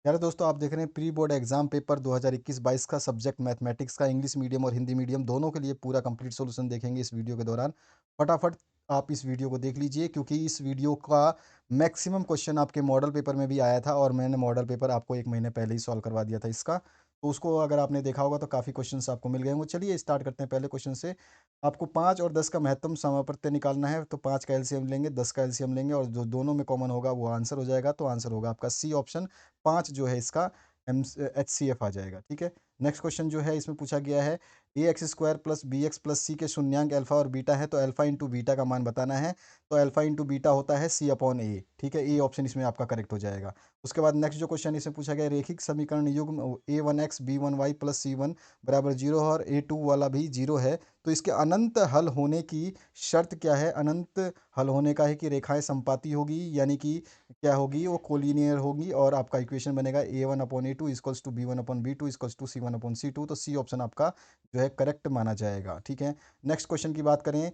प्यारे दोस्तों, आप देख रहे हैं प्री बोर्ड एग्जाम पेपर 2021-22 का सब्जेक्ट मैथमेटिक्स का इंग्लिश मीडियम और हिंदी मीडियम दोनों के लिए पूरा कंप्लीट सॉल्यूशन देखेंगे इस वीडियो के दौरान। फटाफट आप इस वीडियो को देख लीजिए क्योंकि इस वीडियो का मैक्सिमम क्वेश्चन आपके मॉडल पेपर में भी आया था और मैंने मॉडल पेपर आपको 1 महीने पहले ही सॉल्व करवा दिया था इसका। तो उसको अगर आपने देखा होगा तो काफ़ी क्वेश्चंस आपको मिल गए होंगे। चलिए स्टार्ट करते हैं पहले क्वेश्चन से। आपको 5 और 10 का महत्तम समापत्य निकालना है, तो 5 का एलसीएम लेंगे, 10 का एलसीएम लेंगे और जो दोनों में कॉमन होगा वो आंसर हो जाएगा। तो आंसर होगा आपका सी ऑप्शन, 5 जो है इसका एचसीएफ आ जाएगा। ठीक है। नेक्स्ट क्वेश्चन जो है इसमें पूछा गया है A X square plus B X plus C के शून्यांक अल्फा और बीटा है, तो अल्फा इंटू बीटा का मान बताना है। तो अल्फा इंटू बीटा होता है सी अपॉन ए। ठीक है, ए ऑप्शन इसमें आपका करेक्ट हो जाएगा। उसके बाद नेक्स्ट जो क्वेश्चन इसमें पूछा गया है, रेखिक समीकरण युग्म A one X B one Y plus C one बराबर जीरो और ए टू वाला भी जीरो है, तो इसके अनंत हल होने की शर्त क्या है। अनंत हल होने का है कि रेखाएं समपाती होगी, यानी कि क्या होगी वो कोलिनियर होगी और आपका इक्वेशन बनेगा A one upon A two equals to B one upon B two equals to C one upon C two. तो सी ऑप्शन आपका जो है करेक्ट माना जाएगा। ठीक है। नेक्स्ट क्वेश्चन की बात करें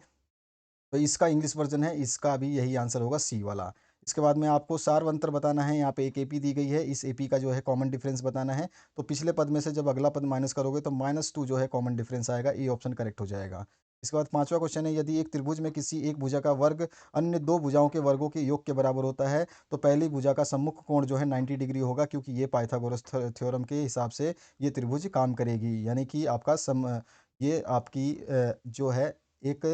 तो इसका इंग्लिश वर्जन है, इसका भी यही आंसर होगा सी वाला। इसके बाद में आपको सारवंतर बताना है। यहाँ पे एक एपी दी गई है, इस एपी का जो है कॉमन डिफरेंस बताना है। तो पिछले पद में से जब अगला पद माइनस करोगे तो -2 जो है कॉमन डिफरेंस आएगा, ए ऑप्शन करेक्ट हो जाएगा। इसके बाद पांचवा क्वेश्चन है, यदि एक त्रिभुज में किसी एक भुजा का वर्ग अन्य दो भुजाओं के वर्गों के योग के बराबर होता है, तो पहली भुजा का सम्मुख कोण जो है 90 डिग्री होगा, क्योंकि ये पाइथागोरस थ्योरम के हिसाब से ये त्रिभुज काम करेगी, यानी कि आपका ये आपकी जो है एक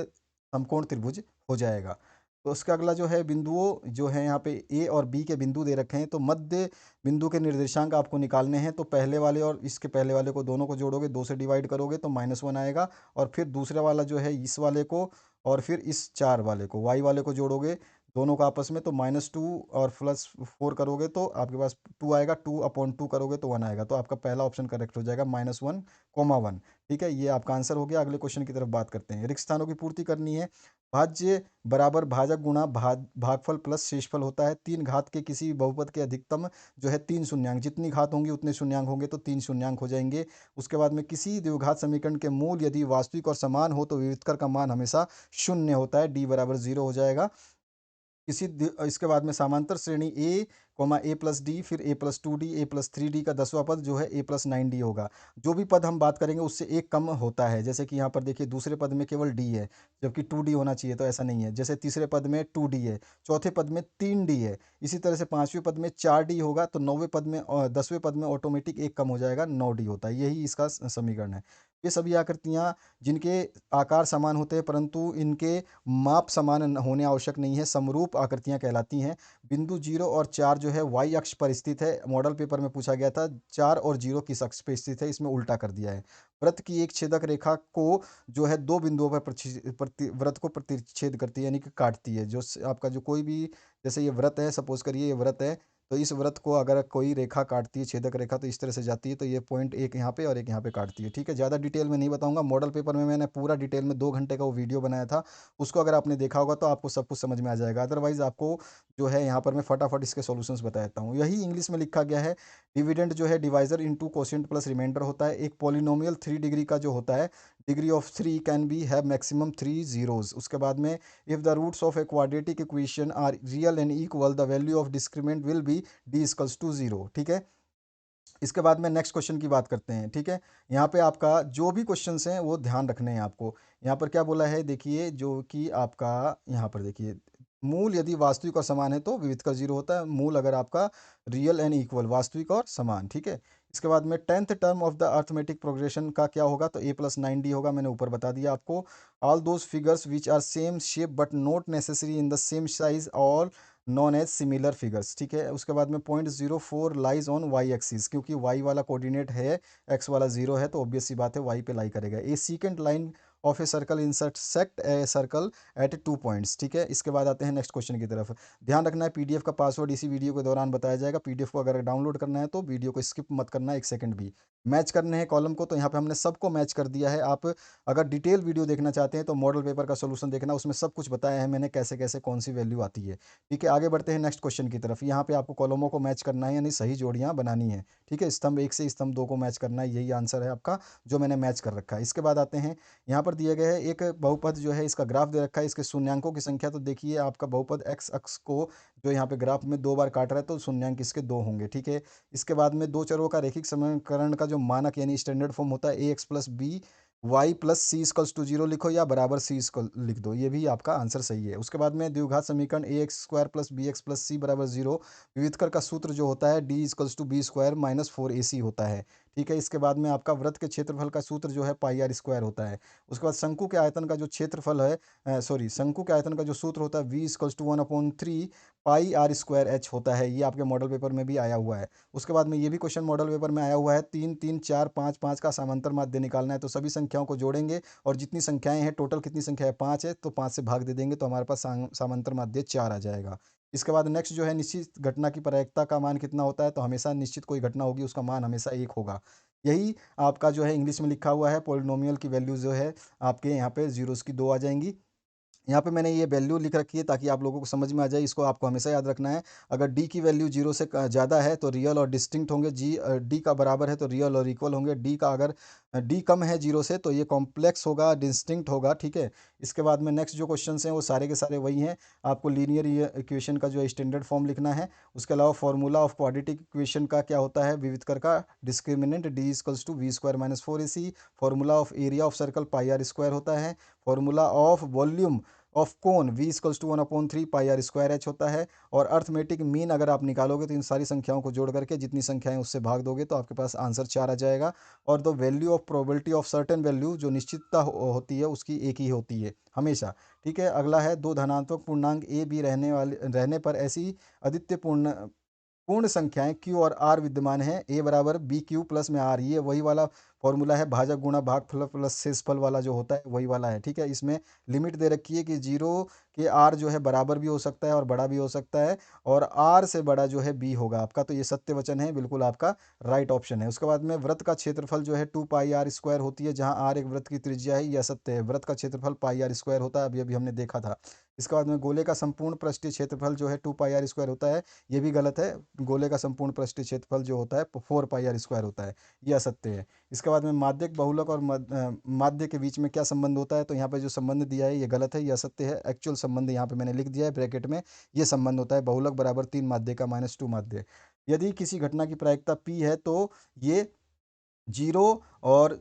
समकोण त्रिभुज हो जाएगा। तो उसका अगला जो है बिंदुओं जो है यहाँ पे ए और बी के बिंदु दे रखे हैं, तो मध्य बिंदु के निर्देशांक आपको निकालने हैं। तो पहले वाले और इसके पहले वाले को दोनों को जोड़ोगे, 2 से डिवाइड करोगे तो -1 आएगा। और फिर दूसरा वाला जो है इस वाले को और फिर इस 4 वाले को वाई वाले को जोड़ोगे दोनों का आपस में, तो -2 और +4 करोगे तो आपके पास 2 आएगा, 2/2 करोगे तो 1 आएगा। तो आपका पहला ऑप्शन करेक्ट हो जाएगा, -1, 1। ठीक है, ये आपका आंसर हो गया। अगले क्वेश्चन की तरफ बात करते हैं। रिक्त स्थानों की पूर्ति करनी है। भाज्य बराबर भाजक गुणा भागफल प्लस शेषफल होता है। 3 घात के किसी भी बहुपद के अधिकतम जो है 3 शून्यांक, जितनी घात होंगी उतने शून्यांक होंगे, तो 3 शून्यांक हो जाएंगे। उसके बाद में किसी द्विघात समीकरण के मूल यदि वास्तविक और समान हो तो विविधकर का मान हमेशा शून्य होता है, डी बराबर 0 हो जाएगा। इसके बाद में समांतर श्रेणी ए कॉमा ए प्लस डी, फिर ए प्लस टू डी, ए प्लस थ्री डी का 10वां पद जो है ए प्लस 9 डी होगा। जो भी पद हम बात करेंगे उससे एक कम होता है। जैसे कि यहाँ पर देखिए दूसरे पद में केवल डी है, जबकि 2 डी होना चाहिए, तो ऐसा नहीं है। जैसे तीसरे पद में 2 डी है, चौथे पद में 3 डी है। इसी तरह से पांचवें पद में 4 डी होगा, तो नौवें पद में और 10वें पद में ऑटोमेटिक एक कम हो जाएगा, 9 डी होता है। यही इसका समीकरण है। ये सभी आकृतियाँ जिनके आकार समान होते हैं परंतु इनके माप समान होने आवश्यक नहीं है, समरूप आकृतियां कहलाती हैं। बिंदु 0 और 4 जो है वाई अक्ष पर स्थित है। मॉडल पेपर में पूछा गया था 4 और 0 किस अक्ष पर स्थित है, इसमें उल्टा कर दिया है। वृत्त की एक छेदक रेखा को जो है दो बिंदुओं पर वृत्त को प्रतिच्छेद करती है, यानी कि काटती है। आपका जो कोई भी, जैसे ये वृत्त है, सपोज करिए ये वृत्त है, तो इस वृत्त को अगर कोई रेखा काटती है, छेदक रेखा, तो इस तरह से जाती है। तो ये पॉइंट एक यहाँ पे और एक यहाँ पे काटती है। ठीक है, ज़्यादा डिटेल में नहीं बताऊंगा। मॉडल पेपर में मैंने पूरा डिटेल में 2 घंटे का वो वीडियो बनाया था, उसको अगर आपने देखा होगा तो आपको सब कुछ समझ में आ जाएगा। अदरवाइज आपको जो है यहाँ पर मैं फटाफट इसके सॉल्यूशंस बता देता हूँ। यही इंग्लिश में लिखा गया है। डिविडेंड जो है divisor into quotient plus remainder होता है। एक पॉलिनोमियल 3 डिग्री का जो होता है, degree of 3 can be have maximum 3 zeros. उसके बाद में if the roots of a quadratic equation are real and equal the value of discriminant will be D equals to 0। ठीक है। इसके बाद में नेक्स्ट क्वेश्चन की बात करते हैं। ठीक है, यहाँ पे आपका जो भी क्वेश्चंस हैं वो ध्यान रखने हैं आपको। यहाँ पर क्या बोला है देखिए, जो कि आपका यहाँ पर देखिए, मूल यदि वास्तविक और समान है तो विविध का 0 होता है। मूल अगर आपका रियल एंड इक्वल, वास्तविक और समान। ठीक है। इसके बाद में 10th term of the arithmetic progression का क्या होगा, तो ए प्लस 9 डी होगा, मैंने ऊपर बता दिया आपको। All those figures which are same shape but not necessary in the same size all known as similar figures. ठीक है। उसके बाद में .04 लाइज ऑन वाई एक्सिस, क्योंकि वाई वाला कोऑर्डिनेट है, एक्स वाला 0 है, तो ऑब्वियस सी बात है वाई पे लाई करेगा। A secant line of a circle intersect a circle at 2 points. ठीक है। इसके बाद आते हैं नेक्स्ट क्वेश्चन की तरफ। ध्यान रखना है पीडीएफ का पासवर्ड इसी वीडियो के दौरान बताया जाएगा। पीडीएफ को अगर डाउनलोड करना है तो वीडियो को स्किप मत करना 1 सेकंड भी। मैच करने हैं कॉलम को, तो यहाँ पे हमने सबको मैच कर दिया है। आप अगर डिटेल वीडियो देखना चाहते हैं तो मॉडल पेपर का सोल्यूशन देखना, उसमें सब कुछ बताया है मैंने, कैसे कैसे कौन सी वैल्यू आती है। ठीक है, आगे बढ़ते हैं नेक्स्ट क्वेश्चन की तरफ। यहाँ पे आपको कॉलमों को मैच करना है, यानी सही जोड़ियाँ बनानी है। ठीक है, स्तंभ 1 से स्तंभ 2 को मैच करना है, यही आंसर है आपका जो मैंने मैच कर रखा है। इसके बाद आते हैं यहाँ पर पर दिए गए हैं एक बहुपद जो है, इसका ग्राफ दे रखा है, इसके शून्यांकों की संख्या। तो देखिए आपका बहुपद एक्स अक्ष को जो यहाँ पे ग्राफ में 2 बार काट रहा है, तो शून्यांक इसके 2 होंगे, ठीक है। इसके बाद में दो चरों का रैखिक समीकरण का जो मानक यानी स्टैंडर्ड फॉर्म होता है, A X plus B Y plus C equals to zero लिखो या बराबर सी इक्वल लिख दो, ये भी आपका आंसर सही है। उसके बाद में द्विघात समीकरण A X square plus B X plus C बराबर जीरो, विविधकर का सूत्र जो होता है D equals to B square minus four A C होता है, ठीक है। इसके बाद में आपका वृत्त के क्षेत्रफल का सूत्र जो है पाई आर स्क्वायर होता है। उसके बाद शंकु के आयतन का जो क्षेत्रफल है, सॉरी, शंकु के आयतन का जो सूत्र होता है V equals to 1/3 pi r square h होता है, ये आपके मॉडल पेपर में भी आया हुआ है। उसके बाद में ये भी क्वेश्चन मॉडल पेपर में आया हुआ है, 3 3 4 5 5 का समांतर माध्य निकालना है। तो सभी संख्याओं को जोड़ेंगे और जितनी संख्याएं हैं, टोटल कितनी संख्या है, 5 है, तो 5 से भाग दे देंगे तो हमारे पास समांतर माध्य 4 आ जाएगा। इसके बाद नेक्स्ट जो है, निश्चित घटना की प्रायिकता का मान कितना होता है, तो हमेशा निश्चित कोई घटना होगी उसका मान हमेशा 1 होगा। यही आपका जो है इंग्लिश में लिखा हुआ है, पॉलिनोमियल की वैल्यू जो है आपके यहाँ पे जीरोस की 2 आ जाएंगी। यहाँ पे मैंने ये वैल्यू लिख रखी है ताकि आप लोगों को समझ में आ जाए, इसको आपको हमेशा याद रखना है। अगर डी की वैल्यू जीरो से ज़्यादा है तो रियल और डिस्टिंक्ट होंगे, डी का बराबर है तो रियल और इक्वल होंगे, डी का अगर डी कम है जीरो से तो ये कॉम्प्लेक्स होगा, डिस्टिंक्ट होगा, ठीक है। इसके बाद में नेक्स्ट जो क्वेश्चन हैं वो सारे के सारे वही हैं। आपको लीनियर इक्वेशन का जो स्टैंडर्ड फॉर्म लिखना है। उसके अलावा फॉर्मूला ऑफ क्वाड्रेटिक इक्वेशन का क्या होता है, विविधकर का discriminant D equals to V square minus four A C. Formula of area of circle pi r square होता है। Formula of volume of cone V equals to 1/3 pi r square h होता है। और अर्थमेटिक मीन अगर आप निकालोगे तो इन सारी संख्याओं को जोड़ करके जितनी संख्याएं उससे भाग दोगे तो आपके पास आंसर 4 आ जाएगा। और the value of probability of certain value, जो निश्चितता होती है उसकी एक ही होती है हमेशा, ठीक है। अगला है, दो धनात्मक पूर्णांक ए बी रहने पर ऐसी अद्वितीय पूर्ण संख्याएं क्यू और आर विद्यमान है, ए बराबर बी क्यू प्लस में आर, ये वही वाला फॉर्मूला है, भाजक गुणा भागफल प्लस शेषफल वाला जो होता है वही वाला है, ठीक है। इसमें लिमिट दे रखी है कि जीरो के आर जो है बराबर भी हो सकता है और बड़ा भी हो सकता है, और आर से बड़ा जो है बी होगा आपका। तो ये सत्य वचन है, बिल्कुल आपका राइट ऑप्शन है। उसके बाद में वृत्त का क्षेत्रफल जो है 2 पाई आर स्क्वायर होती है, जहां आर एक वृत्त की त्रिज्या है, यह सत्य है। वृत्त का क्षेत्रफल पाई आर स्क्वायर होता है, अभी अभी हमने देखा था। इसके बाद में गोले का संपूर्ण पृष्ठीय क्षेत्रफल जो है 2 पाई आर स्क्वायर होता है, ये भी गलत है। गोले का संपूर्ण पृष्ठीय क्षेत्रफल जो होता है 4 पाई आर स्क्वायर होता है, यह असत्य है। इसके बाद में माध्यक बहुलक और माध्य के बीच में क्या संबंध होता है, तो यहाँ पे जो संबंध दिया है ये गलत है, ये असत्य है। एक्चुअल संबंध यहाँ पे मैंने लिख दिया है ब्रैकेट में, ये संबंध होता है बहुलक बराबर 3 माध्य का माइनस 2 माध्य। यदि किसी घटना की प्रायिकता पी है तो ये जीरो और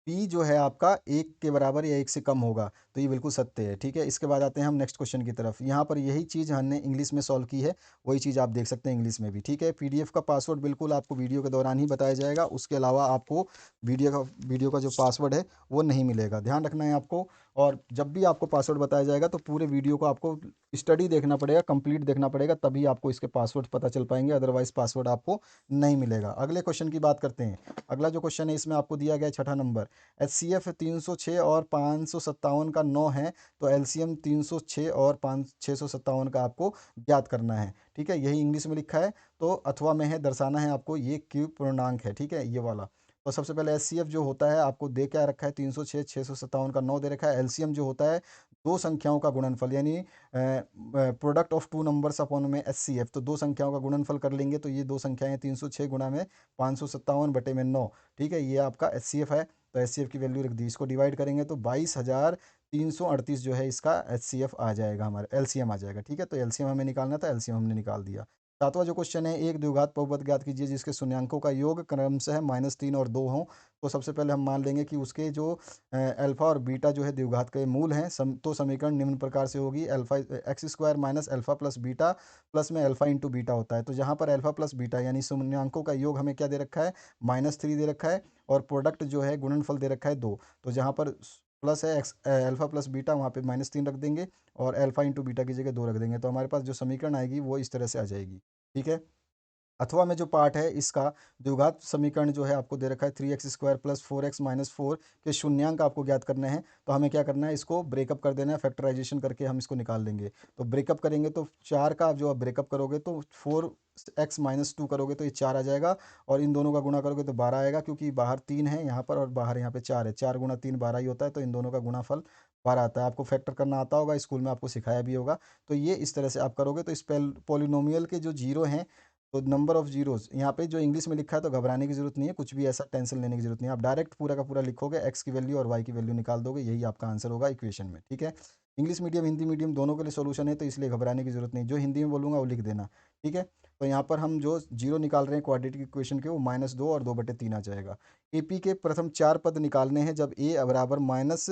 पी जो है आपका एक के बराबर या एक से कम होगा, तो ये बिल्कुल सत्य है, ठीक है। इसके बाद आते हैं हम नेक्स्ट क्वेश्चन की तरफ। यहाँ पर यही चीज़ हमने इंग्लिश में सॉल्व की है, वही चीज़ आप देख सकते हैं इंग्लिश में भी, ठीक है। पीडीएफ का पासवर्ड बिल्कुल आपको वीडियो के दौरान ही बताया जाएगा, उसके अलावा आपको वीडियो का जो पासवर्ड है वो नहीं मिलेगा, ध्यान रखना है आपको। और जब भी आपको पासवर्ड बताया जाएगा तो पूरे वीडियो को आपको स्टडी देखना पड़ेगा, कंप्लीट देखना पड़ेगा, तभी आपको इसके पासवर्ड पता चल पाएंगे, अदरवाइज पासवर्ड आपको नहीं मिलेगा। अगले क्वेश्चन की बात करते हैं। अगला जो क्वेश्चन है इसमें आपको दिया गया है 6ठा नंबर, एच सी एफ 306 और 557 का 9 है, तो एलसीएम 306 और 657 का आपको ज्ञात करना है, ठीक है। यही इंग्लिश में लिखा है, तो अथवा में है, दर्शाना है आपको, ये क्यों पूर्णांक है, ठीक है, ये वाला। तो सबसे पहले एच सी एफ जो होता है आपको दे क्या रखा है, 306 657 का 9 दे रखा है। एलसीएम जो होता है दो संख्याओं का गुणनफल, यानी product of two numbers upon में एच सी एफ, तो दो संख्याओं का गुणनफल कर लेंगे तो ये दो संख्याएं 306 गुणा में 557 बटे में 9, ठीक है, ये आपका एच सी एफ है। तो एच सी एफ की वैल्यू रख दी, इसको डिवाइड करेंगे तो 22,338 जो है इसका एच सी एफ आ जाएगा, हमारा एलसीएम आ जाएगा, ठीक है। तो एलसीएम हमें निकालना था, एलसीएम हमने निकाल दिया। सातवां जो क्वेश्चन है, एक द्विघात बहुपद ज्ञात कीजिए जिसके शून्यांकों का योग क्रमशः -3 और 2 हो। तो सबसे पहले हम मान लेंगे कि उसके जो अल्फा और बीटा जो है द्विघात के मूल हैं, तो समीकरण निम्न प्रकार से होगी, alpha x square minus alpha plus beta plus में अल्फा इंटू बीटा होता है। तो जहाँ पर अल्फा प्लस बीटा यानी शून्यांकों का योग हमें क्या दे रखा है, -3 दे रखा है, और प्रोडक्ट जो है गुणनफल दे रखा है 2। तो जहाँ पर प्लस है एक्स अल्फा प्लस बीटा, वहाँ पे -3 रख देंगे और अल्फा इंटू बीटा की जगह 2 रख देंगे, तो हमारे पास जो समीकरण आएगी वो इस तरह से आ जाएगी, ठीक है। अथवा में जो पार्ट है इसका द्विघात समीकरण जो है आपको दे रखा है 3x square plus 4x minus 4 के शून्यांक आपको ज्ञात करने हैं। तो हमें क्या करना है, इसको ब्रेकअप कर देना है, फैक्टराइजेशन करके हम इसको निकाल लेंगे। तो ब्रेकअप करेंगे तो 4 का जो आप ब्रेकअप करोगे तो 4x माइनस 2 करोगे तो ये 4 आ जाएगा, और इन दोनों का गुणा करोगे तो 12 आएगा, क्योंकि बाहर 3 है यहाँ पर और बाहर यहाँ पे 4 है, 4 गुणा 3 12 ही होता है, तो इन दोनों का गुणाफल 12 आता है। आपको फैक्टर करना आता होगा, स्कूल में आपको सिखाया भी होगा। तो ये इस तरह से आप करोगे तो इस पोलिनोमियल के जो जीरो हैं तो नंबर ऑफ जीरोज़ यहाँ पे जो इंग्लिश में लिखा है तो घबराने की ज़रूरत नहीं है, कुछ भी ऐसा टेंशन लेने की ज़रूरत नहीं है। आप डायरेक्ट पूरा का पूरा लिखोगे, एक्स की वैल्यू और वाई की वैल्यू निकाल दोगे, यही आपका आंसर होगा इक्वेशन में, ठीक है। इंग्लिश मीडियम, हिंदी मीडियम दोनों के लिए सॉल्यूशन है, तो इसलिए घबराने की ज़रूरत नहीं। जो हिंदी में बोलूँगा वो लिख देना, ठीक है। तो यहाँ पर हम जो जीरो निकाल रहे हैं क्वाड्रेटिक इक्वेशन के, वो -2 और 2/3 आ जाएगा। एपी के प्रथम 4 पद निकालने हैं जब ए बराबर माइनस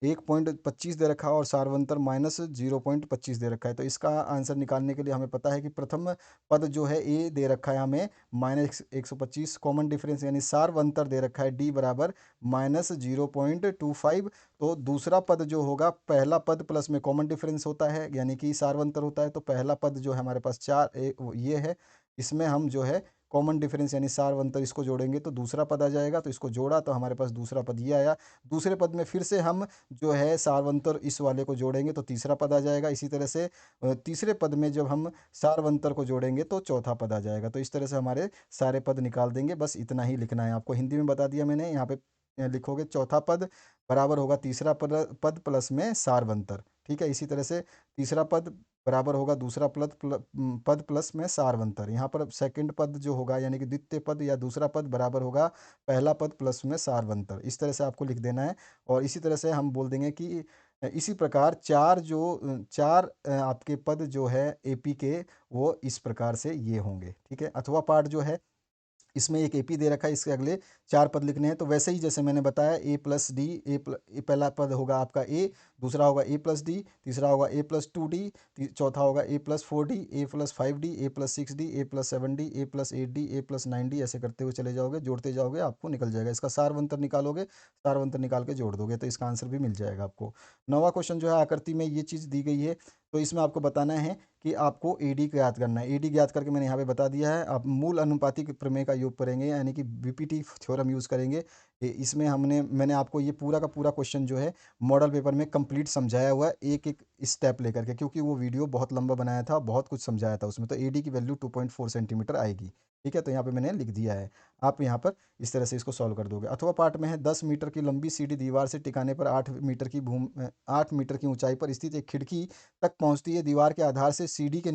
1.25 दे रखा है और सार्वंतर -0.25 दे रखा है। तो इसका आंसर निकालने के लिए हमें पता है कि प्रथम पद जो है ए दे रखा है हमें -125, कॉमन डिफरेंस यानी सार्वंतर दे रखा है डी बराबर -0.25। तो दूसरा पद जो होगा, पहला पद प्लस में कॉमन डिफरेंस होता है यानी कि सार्वंतर होता है, तो पहला पद जो है हमारे पास ये है, इसमें हम जो है कॉमन डिफरेंस यानी सार्वंतर इसको जोड़ेंगे तो दूसरा पद आ जाएगा। तो इसको जोड़ा तो हमारे पास दूसरा पद ये आया। दूसरे पद में फिर से हम जो है सारवंतर इस वाले को जोड़ेंगे तो तीसरा पद आ जाएगा। इसी तरह से तीसरे पद में जब हम सारवंतर को जोड़ेंगे तो चौथा पद आ जाएगा। तो इस तरह से हमारे सारे पद निकाल देंगे। बस इतना ही लिखना है आपको, हिंदी में बता दिया मैंने। यहाँ पे लिखोगे चौथा पद बराबर होगा तीसरा पद प्लस में सारवंतर, ठीक है। इसी तरह से तीसरा पद बराबर होगा दूसरा पद प्लस में सारवंतर। यहाँ पर सेकंड पद जो होगा यानी कि द्वितीय पद या दूसरा पद बराबर होगा पहला पद प्लस में सारवंतर। इस तरह से आपको लिख देना है। और इसी तरह से हम बोल देंगे कि इसी प्रकार चार आपके पद जो है एपी के, वो इस प्रकार से ये होंगे, ठीक है। अथवा पाठ जो है इसमें एक एपी दे रखा है, इसके अगले 4 पद लिखने हैं। तो वैसे ही जैसे मैंने बताया ए प्लस डी, पहला पद होगा आपका ए, दूसरा होगा ए प्लस डी, तीसरा होगा ए प्लस 2 डी, चौथा होगा ए प्लस 4 डी, ए प्लस 5 डी, ए प्लस 6 डी, ए प्लस 7 डी, ए प्लस 8 डी, ए प्लस 9 डी। ऐसे करते हुए चले जाओगे, जोड़ते जाओगे, आपको निकल जाएगा। इसका सारवंतर निकालोगे, सारवंतर निकाल के जोड़ दोगे तो इसका आंसर भी मिल जाएगा आपको। 9वां क्वेश्चन जो है, आकृति में ये चीज़ दी गई है, तो इसमें आपको बताना है कि आपको एडी ज्ञात करना है। एडी ज्ञात करके मैंने यहाँ पे बता दिया है। आप मूल अनुपातिक प्रमेय का योग करेंगे यानी कि बीपीटी थ्योरम यूज़ करेंगे। इसमें मैंने आपको ये पूरा का पूरा क्वेश्चन जो है मॉडल पेपर में कंप्लीट समझाया हुआ है, एक एक स्टेप लेकर के, क्योंकि वो वीडियो बहुत लंबा बनाया था, बहुत कुछ समझाया था उसमें। तो एडी की वैल्यू 2.4 सेंटीमीटर आएगी, ठीक है। तो यहाँ पे मैंने लिख दिया है। आप यहाँ पर इस तरह से इसको सॉल्व कर दोगे। अथवा पाठ में है 10 मीटर की लंबी सीढ़ी दीवार से टिकाने पर 8 मीटर की ऊंचाई पर स्थित एक खिड़की तक पहुंचती है। दीवार के आधार से सीढ़ी के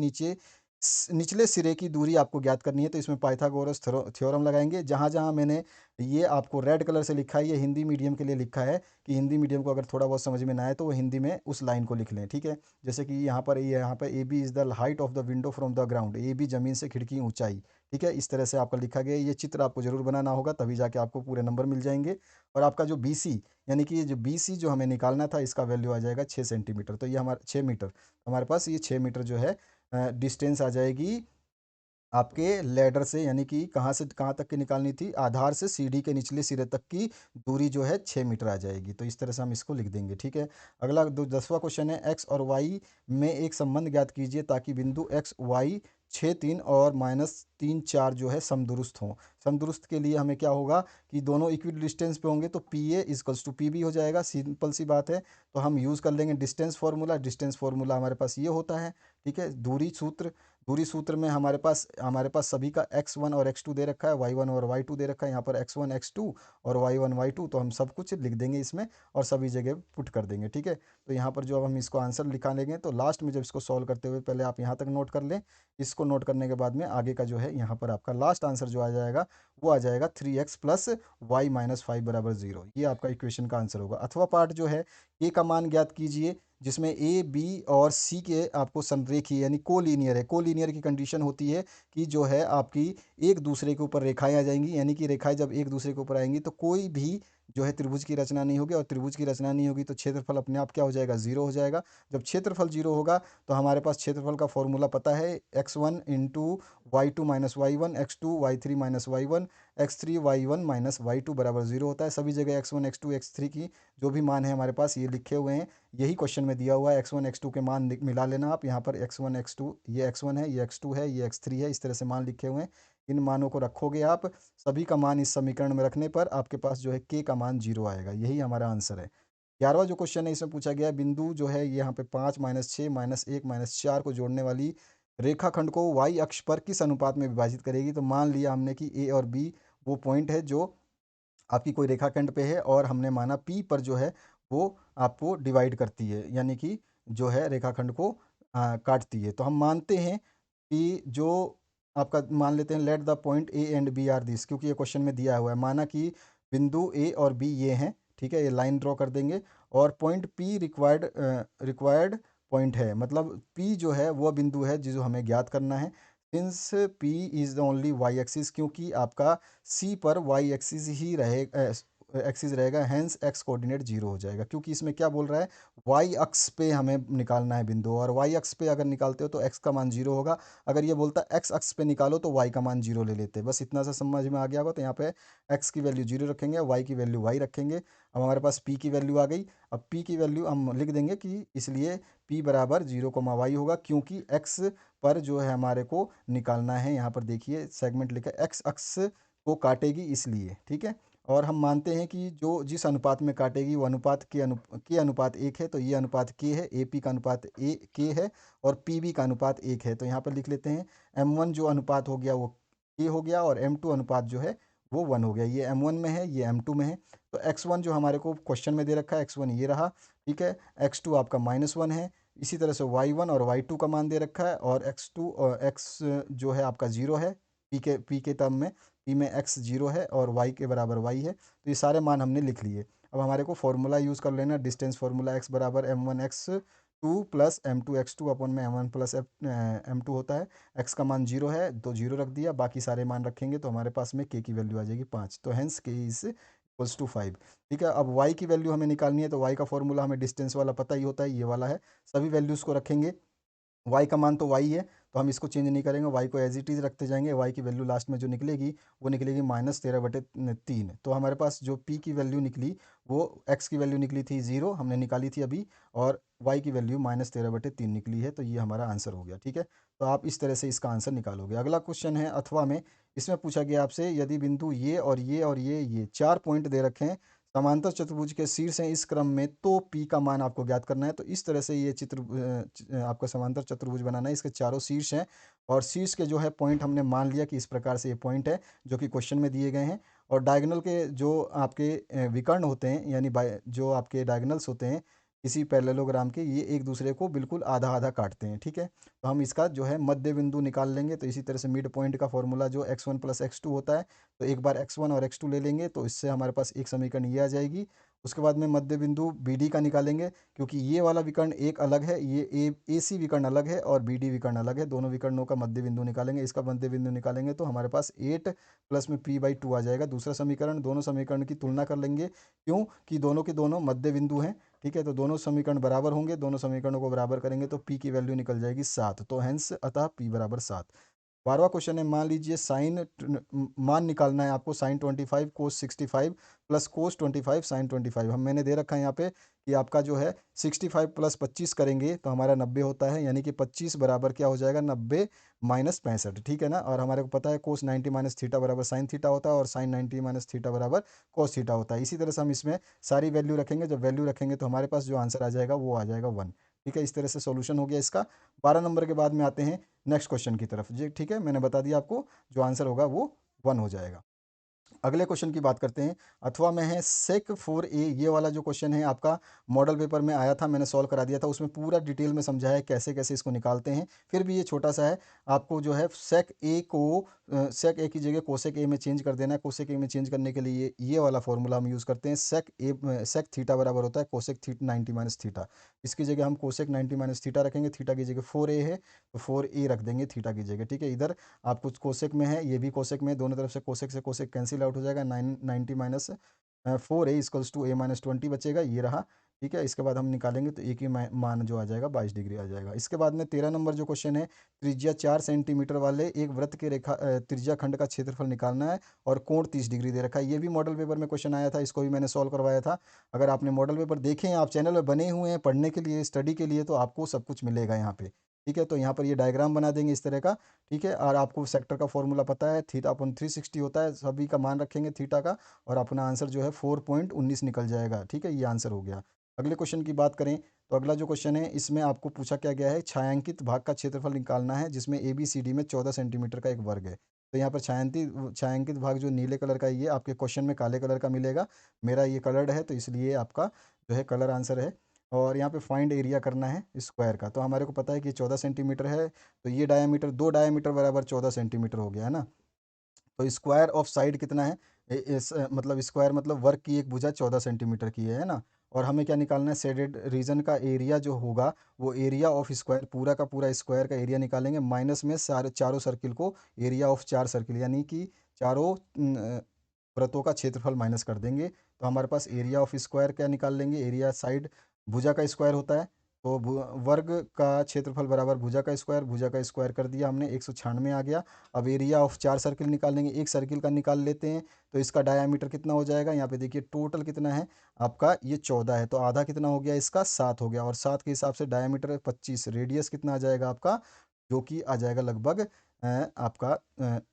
निचले सिरे की दूरी आपको ज्ञात करनी है। तो इसमें पाइथागोरस थ्योरम लगाएंगे। जहां जहां मैंने ये आपको रेड कलर से लिखा है, ये हिंदी मीडियम के लिए लिखा है कि हिंदी मीडियम को अगर थोड़ा बहुत समझ में ना आए तो वो हिंदी में उस लाइन को लिख लें, ठीक है। जैसे कि यहाँ पर A B is the height of the window from the ground, A B जमीन से खिड़की ऊंचाई, ठीक है। इस तरह से आपका लिखा गया। ये चित्र आपको जरूर बनाना होगा, तभी जाके आपको पूरे नंबर मिल जाएंगे। और आपका जो बी सी यानी कि ये जो बी सी जो हमें निकालना था, इसका वैल्यू आ जाएगा 6 सेंटीमीटर। तो ये हमारा 6 मीटर, हमारे पास ये 6 मीटर जो है डिस्टेंस आ जाएगी आपके लैडर से, यानी कि कहाँ से कहाँ तक की निकालनी थी, आधार से सीढ़ी के निचले सिरे तक की दूरी जो है 6 मीटर आ जाएगी। तो इस तरह से हम इसको लिख देंगे, ठीक है। अगला 10वां क्वेश्चन है, एक्स और वाई में एक संबंध ज्ञात कीजिए ताकि बिंदु एक्स वाई 6 3 और -3 4 जो है समदुरुस्त हों। समदुरुस्त के लिए हमें क्या होगा कि दोनों इक्वल डिस्टेंस पे होंगे तो P A equals to P B हो जाएगा, सिंपल सी बात है। तो हम यूज़ कर लेंगे डिस्टेंस फार्मूला। डिस्टेंस फार्मूला हमारे पास ये होता है, ठीक है। दूरी सूत्र में हमारे पास सभी का x1 और x2 दे रखा है, y1 और y2 दे रखा है। यहाँ पर x1 x2 और y1 y2, तो हम सब कुछ लिख देंगे इसमें और सभी जगह पुट कर देंगे, ठीक है। तो यहाँ पर जो अब हम इसको आंसर लिखा लेंगे तो लास्ट में जब इसको सॉल्व करते हुए पहले आप यहाँ तक नोट कर लें। इसको नोट करने के बाद में आगे का जो है यहाँ पर आपका लास्ट आंसर जो आ जाएगा वो आ जाएगा 3x प्लस वाई माइनस 5 बराबर 0। ये आपका इक्वेशन का आंसर होगा। अथवा पार्ट जो है ए का मान ज्ञात कीजिए जिसमें ए बी और सी के आपको संरेखीय यानी कोलीनियर है। कोलीनियर की कंडीशन होती है कि जो है आपकी एक दूसरे के ऊपर रेखाएं आ जाएंगी, यानी कि रेखाएं जब एक दूसरे के ऊपर आएंगी तो कोई भी जो है त्रिभुज की रचना नहीं होगी, और त्रिभुज की रचना नहीं होगी तो क्षेत्रफल अपने आप क्या हो जाएगा, जीरो हो जाएगा। जब क्षेत्रफल जीरो होगा तो हमारे पास क्षेत्रफल का फॉर्मूला पता है, x1 × y2 - y1, x2 y3 - y1, x3 y1 - y2 बराबर जीरो होता है। सभी जगह x1 x2 x3 की जो भी मान है हमारे पास ये लिखे हुए हैं, यही क्वेश्चन में दिया हुआ है। x1 x2 के मान मिला लेना आप। यहाँ पर x1 x2, ये x1 है, ये x2 है, ये x3 है, इस तरह से मान लिखे हुए हैं। इन मानों को रखोगे आप, सभी का मान इस समीकरण में रखने पर आपके पास जो है k का मान जीरो आएगा। यही हमारा आंसर है। 11वां जो क्वेश्चन है इसमें पूछा गया है, बिंदु जो है यहाँ पे 5 -6 -1 -4 को जोड़ने वाली रेखाखंड को y अक्ष पर किस अनुपात में विभाजित करेगी। तो मान लिया हमने कि a और b वो पॉइंट है जो आपकी कोई रेखाखंड पे है, और हमने माना P पर जो है वो आपको डिवाइड करती है, यानी कि जो है रेखाखंड को काटती है। तो हम मानते हैं कि जो आपका मान लेते हैं let the point A and B are this, क्योंकि ये क्वेश्चन में दिया हुआ है, माना कि बिंदु ए और बी ये हैं, ठीक है, ये लाइन ड्रॉ कर देंगे और पॉइंट पी रिक्वायर्ड पॉइंट है, मतलब पी जो है वह बिंदु है जिसको हमें ज्ञात करना है। Since P is the only y axis, क्योंकि आपका सी पर वाई एक्सिस ही एक्सिस रहेगा, हैंस एक्स कोऑर्डिनेट जीरो हो जाएगा, क्योंकि इसमें क्या बोल रहा है, वाई अक्ष पे हमें निकालना है बिंदु, और वाई अक्ष पे अगर निकालते हो तो एक्स का मान जीरो होगा। अगर ये बोलता है एक्स अक्ष पे निकालो तो वाई का मान जीरो ले लेते हैं। बस इतना सा समझ में आ गया होगा। तो यहाँ पे एक्स की वैल्यू जीरो रखेंगे, वाई की वैल्यू वाई रखेंगे। अब हमारे पास पी की वैल्यू आ गई। अब पी की वैल्यू हम लिख देंगे कि इसलिए पी बराबर जीरो कोमा वाई होगा, क्योंकि एक्स पर जो है हमारे को निकालना है। यहाँ पर देखिए सेगमेंट लिखा है, एक्स अक्ष को काटेगी इसलिए, ठीक है। और हम मानते हैं कि जो जिस अनुपात में काटेगी वो अनुपात के अनुपात एक है, तो ये अनुपात के है, ए पी का अनुपात ए के है और पी बी का अनुपात एक है। तो यहाँ पर लिख लेते हैं एम वन जो अनुपात हो गया वो के हो गया, और एम टू अनुपात जो है वो वन हो गया। ये एम वन में है, ये एम टू में है। तो एक्स वन जो हमारे को क्वेश्चन में दे रखा है, एक्स वन ये रहा, ठीक है। एक्स टू आपका माइनस वन है। इसी तरह से वाई वन और वाई टू का मान दे रखा है, और एक्स टू और एक्स जो है आपका जीरो है, पी के टर्म में, पी में एक्स जीरो है और वाई के बराबर वाई है। तो ये सारे मान हमने लिख लिए। अब हमारे को फॉर्मूला यूज़ कर लेना, डिस्टेंस फार्मूला, एक्स बराबर M one X two plus M two X two upon में M one plus M two होता है। एक्स का मान जीरो है तो जीरो रख दिया, बाकी सारे मान रखेंगे तो हमारे पास में के की वैल्यू आ जाएगी 5। तो हेंस के इज इक्वल्स टू 5, ठीक है। अब वाई की वैल्यू हमें निकालनी है, तो वाई का फॉर्मूला हमें डिस्टेंस वाला पता ही होता है, ये वाला है। सभी वैल्यूज़ को रखेंगे। वाई का मान तो वाई है, तो हम इसको चेंज नहीं करेंगे, वाई को एज इट इज़ रखते जाएंगे। वाई की वैल्यू लास्ट में जो निकलेगी वो निकलेगी -13/3। तो हमारे पास जो पी की वैल्यू निकली वो एक्स की वैल्यू निकली थी ज़ीरो, हमने निकाली थी अभी, और वाई की वैल्यू -13/3 निकली है। तो ये हमारा आंसर हो गया, ठीक है। तो आप इस तरह से इसका आंसर निकालोगे। अगला क्वेश्चन है अथवा में। इसमें पूछा गया आपसे, यदि बिंदु ये और ये और ये चार पॉइंट दे रखे हैं, समांतर चतुर्भुज के शीर्ष हैं इस क्रम में, तो पी का मान आपको ज्ञात करना है। तो इस तरह से ये आपका समांतर चतुर्भुज बनाना है, इसके चारों शीर्ष हैं, और शीर्ष के जो है पॉइंट हमने मान लिया कि इस प्रकार से ये पॉइंट है जो कि क्वेश्चन में दिए गए हैं। और डायगोनल के जो आपके विकर्ण होते हैं, यानी जो आपके डायगोनल्स होते हैं किसी पैरेललोग्राम के, ये एक दूसरे को बिल्कुल आधा आधा काटते हैं, ठीक है। तो हम इसका जो है मध्य बिंदु निकाल लेंगे। तो इसी तरह से मिड पॉइंट का फॉर्मूला जो x one plus x two होता है, तो एक बार एक्स वन और एक्स टू ले लेंगे तो इससे हमारे पास एक समीकरण ये आ जाएगी। उसके बाद में मध्य बिंदु बी डी का निकालेंगे, क्योंकि ये वाला विकर्ण एक अलग है, ये ए सी विकर्ण अलग है और बी डी विकर्ण अलग है। दोनों विकर्णों का मध्य बिंदु निकालेंगे, इसका मध्य बिंदु निकालेंगे तो हमारे पास 8 प्लस में p/2 आ जाएगा। दूसरा समीकरण, दोनों समीकरण की तुलना कर लेंगे, क्यों कि दोनों के दोनों मध्य बिंदु हैं, ठीक है। तो दोनों समीकरण बराबर होंगे, दोनों समीकरणों को बराबर करेंगे तो p की वैल्यू निकल जाएगी 7। तो हेंस अतः p बराबर 7। 12वां क्वेश्चन है, मान लीजिए मान निकालना है आपको, साइन 25 कोस 65 प्लस कोस 25 साइन 25। हम मैंने दे रखा है यहाँ पे कि आपका जो है 65 प्लस 25 करेंगे तो हमारा 90 होता है, यानी कि 25 बराबर क्या हो जाएगा, 90 माइनस 65, ठीक है ना। और हमारे को पता है कोस 90 माइनस थीटा बराबर साइन थीटा होता है, और साइन 90 माइनस थीटा बराबर कोस थीटा होता है। इसी तरह से हम इसमें सारी वैल्यू रखेंगे, जब वैल्यू रखेंगे तो हमारे पास जो आंसर आ जाएगा वो आ जाएगा 1, ठीक है। इस तरह से सॉल्यूशन हो गया इसका। 12 नंबर के बाद में आते हैं नेक्स्ट क्वेश्चन की तरफ जी, ठीक है। मैंने बता दिया आपको जो आंसर होगा वो 1 हो जाएगा। अगले क्वेश्चन की बात करते हैं। अथवा में है सेक 4a, ये वाला जो क्वेश्चन है आपका मॉडल पेपर में आया था, मैंने सॉल्व करा दिया था, उसमें पूरा डिटेल में समझाया है कैसे कैसे इसको निकालते हैं। फिर भी ये छोटा सा है, आपको जो है सेक ए की जगह कोसेक ए में चेंज कर देना है। कोसेक ए में चेंज करने के लिए ये वाला फॉर्मूला हम यूज़ करते हैं, सेक थीटा बराबर होता है कोसेक 90 माइनस थीटा। इसकी जगह हम कोसेक 90 माइनस थीटा रखेंगे, थीटा की जगह 4a है तो 4a रख देंगे थीटा की जगह, ठीक है। इधर आपको कोसेक में है, ये भी कोसेक में है, दोनों तरफ से कोसेक कैंसिल आउट हो जाएगा। 90 minus 4a equals to a-20 बचेगा, ये रहा, ठीक है। इसके बाद हम निकालेंगे तो एक ही मान जो आ जाएगा 22 डिग्री आ जाएगा। इसके बाद में 13 नंबर जो क्वेश्चन है, त्रिज्या 4 सेंटीमीटर वाले एक वृत्त के त्रिज्या खंड का क्षेत्रफल निकालना है और कोण 30 डिग्री दे रखा है। ये भी मॉडल पेपर में क्वेश्चन आया था, इसको भी मैंने सॉल्व करवाया था। अगर आपने मॉडल पेपर देखे हैं, आप चैनल में बने हुए हैं पढ़ने के लिए, स्टडी के लिए, तो आपको सब कुछ मिलेगा यहाँ पे, ठीक है। तो यहाँ पर ये डायग्राम बना देंगे इस तरह का, ठीक है। और आपको सेक्टर का फॉर्मूला पता है, थीटा अपन 360 होता है, सभी का मान रखेंगे थीटा का, और अपना आंसर जो है 4.19 निकल जाएगा, ठीक है। ये आंसर हो गया। अगले क्वेश्चन की बात करें तो अगला जो क्वेश्चन है इसमें आपको पूछा क्या गया है, छायांकित भाग का क्षेत्रफल निकालना है जिसमें ए बी सी डी में 14 सेंटीमीटर का एक वर्ग है। तो यहाँ पर छायांकित छायांकित भाग जो नीले कलर का है, ये आपके क्वेश्चन में काले कलर का मिलेगा। मेरा ये कलर्ड है तो इसलिए आपका जो है कलर आंसर है। और यहाँ पे फाइंड एरिया करना है स्क्वायर का। तो हमारे को पता है कि 14 सेंटीमीटर है, तो ये डायामीटर, 2 डायामीटर बराबर 14 सेंटीमीटर हो गया है ना। तो स्क्वायर ऑफ साइड कितना है, मतलब स्क्वायर मतलब वर्ग की एक भुजा 14 सेंटीमीटर की है ना। और हमें क्या निकालना है, शेडेड रीजन का एरिया जो होगा वो एरिया ऑफ स्क्वायर, पूरा का पूरा स्क्वायर का एरिया निकालेंगे, माइनस में सारे चारों सर्किल को, एरिया ऑफ 4 सर्किल यानी कि चारों वृत्तों का क्षेत्रफल माइनस कर देंगे। तो हमारे पास एरिया ऑफ स्क्वायर क्या निकाल लेंगे, एरिया साइड भुजा का स्क्वायर होता है, तो वर्ग का क्षेत्रफल बराबर भुजा का स्क्वायर कर दिया हमने, 196 आ गया। अब एरिया ऑफ 4 सर्किल निकालेंगे, एक सर्किल का निकाल लेते हैं। तो इसका डायामीटर कितना हो जाएगा, यहाँ पे देखिए टोटल कितना है आपका, ये 14 है, तो आधा कितना हो गया इसका, 7 हो गया, और 7 के हिसाब से डायामीटर 25, रेडियस कितना आ जाएगा आपका, जो कि आ जाएगा लगभग आपका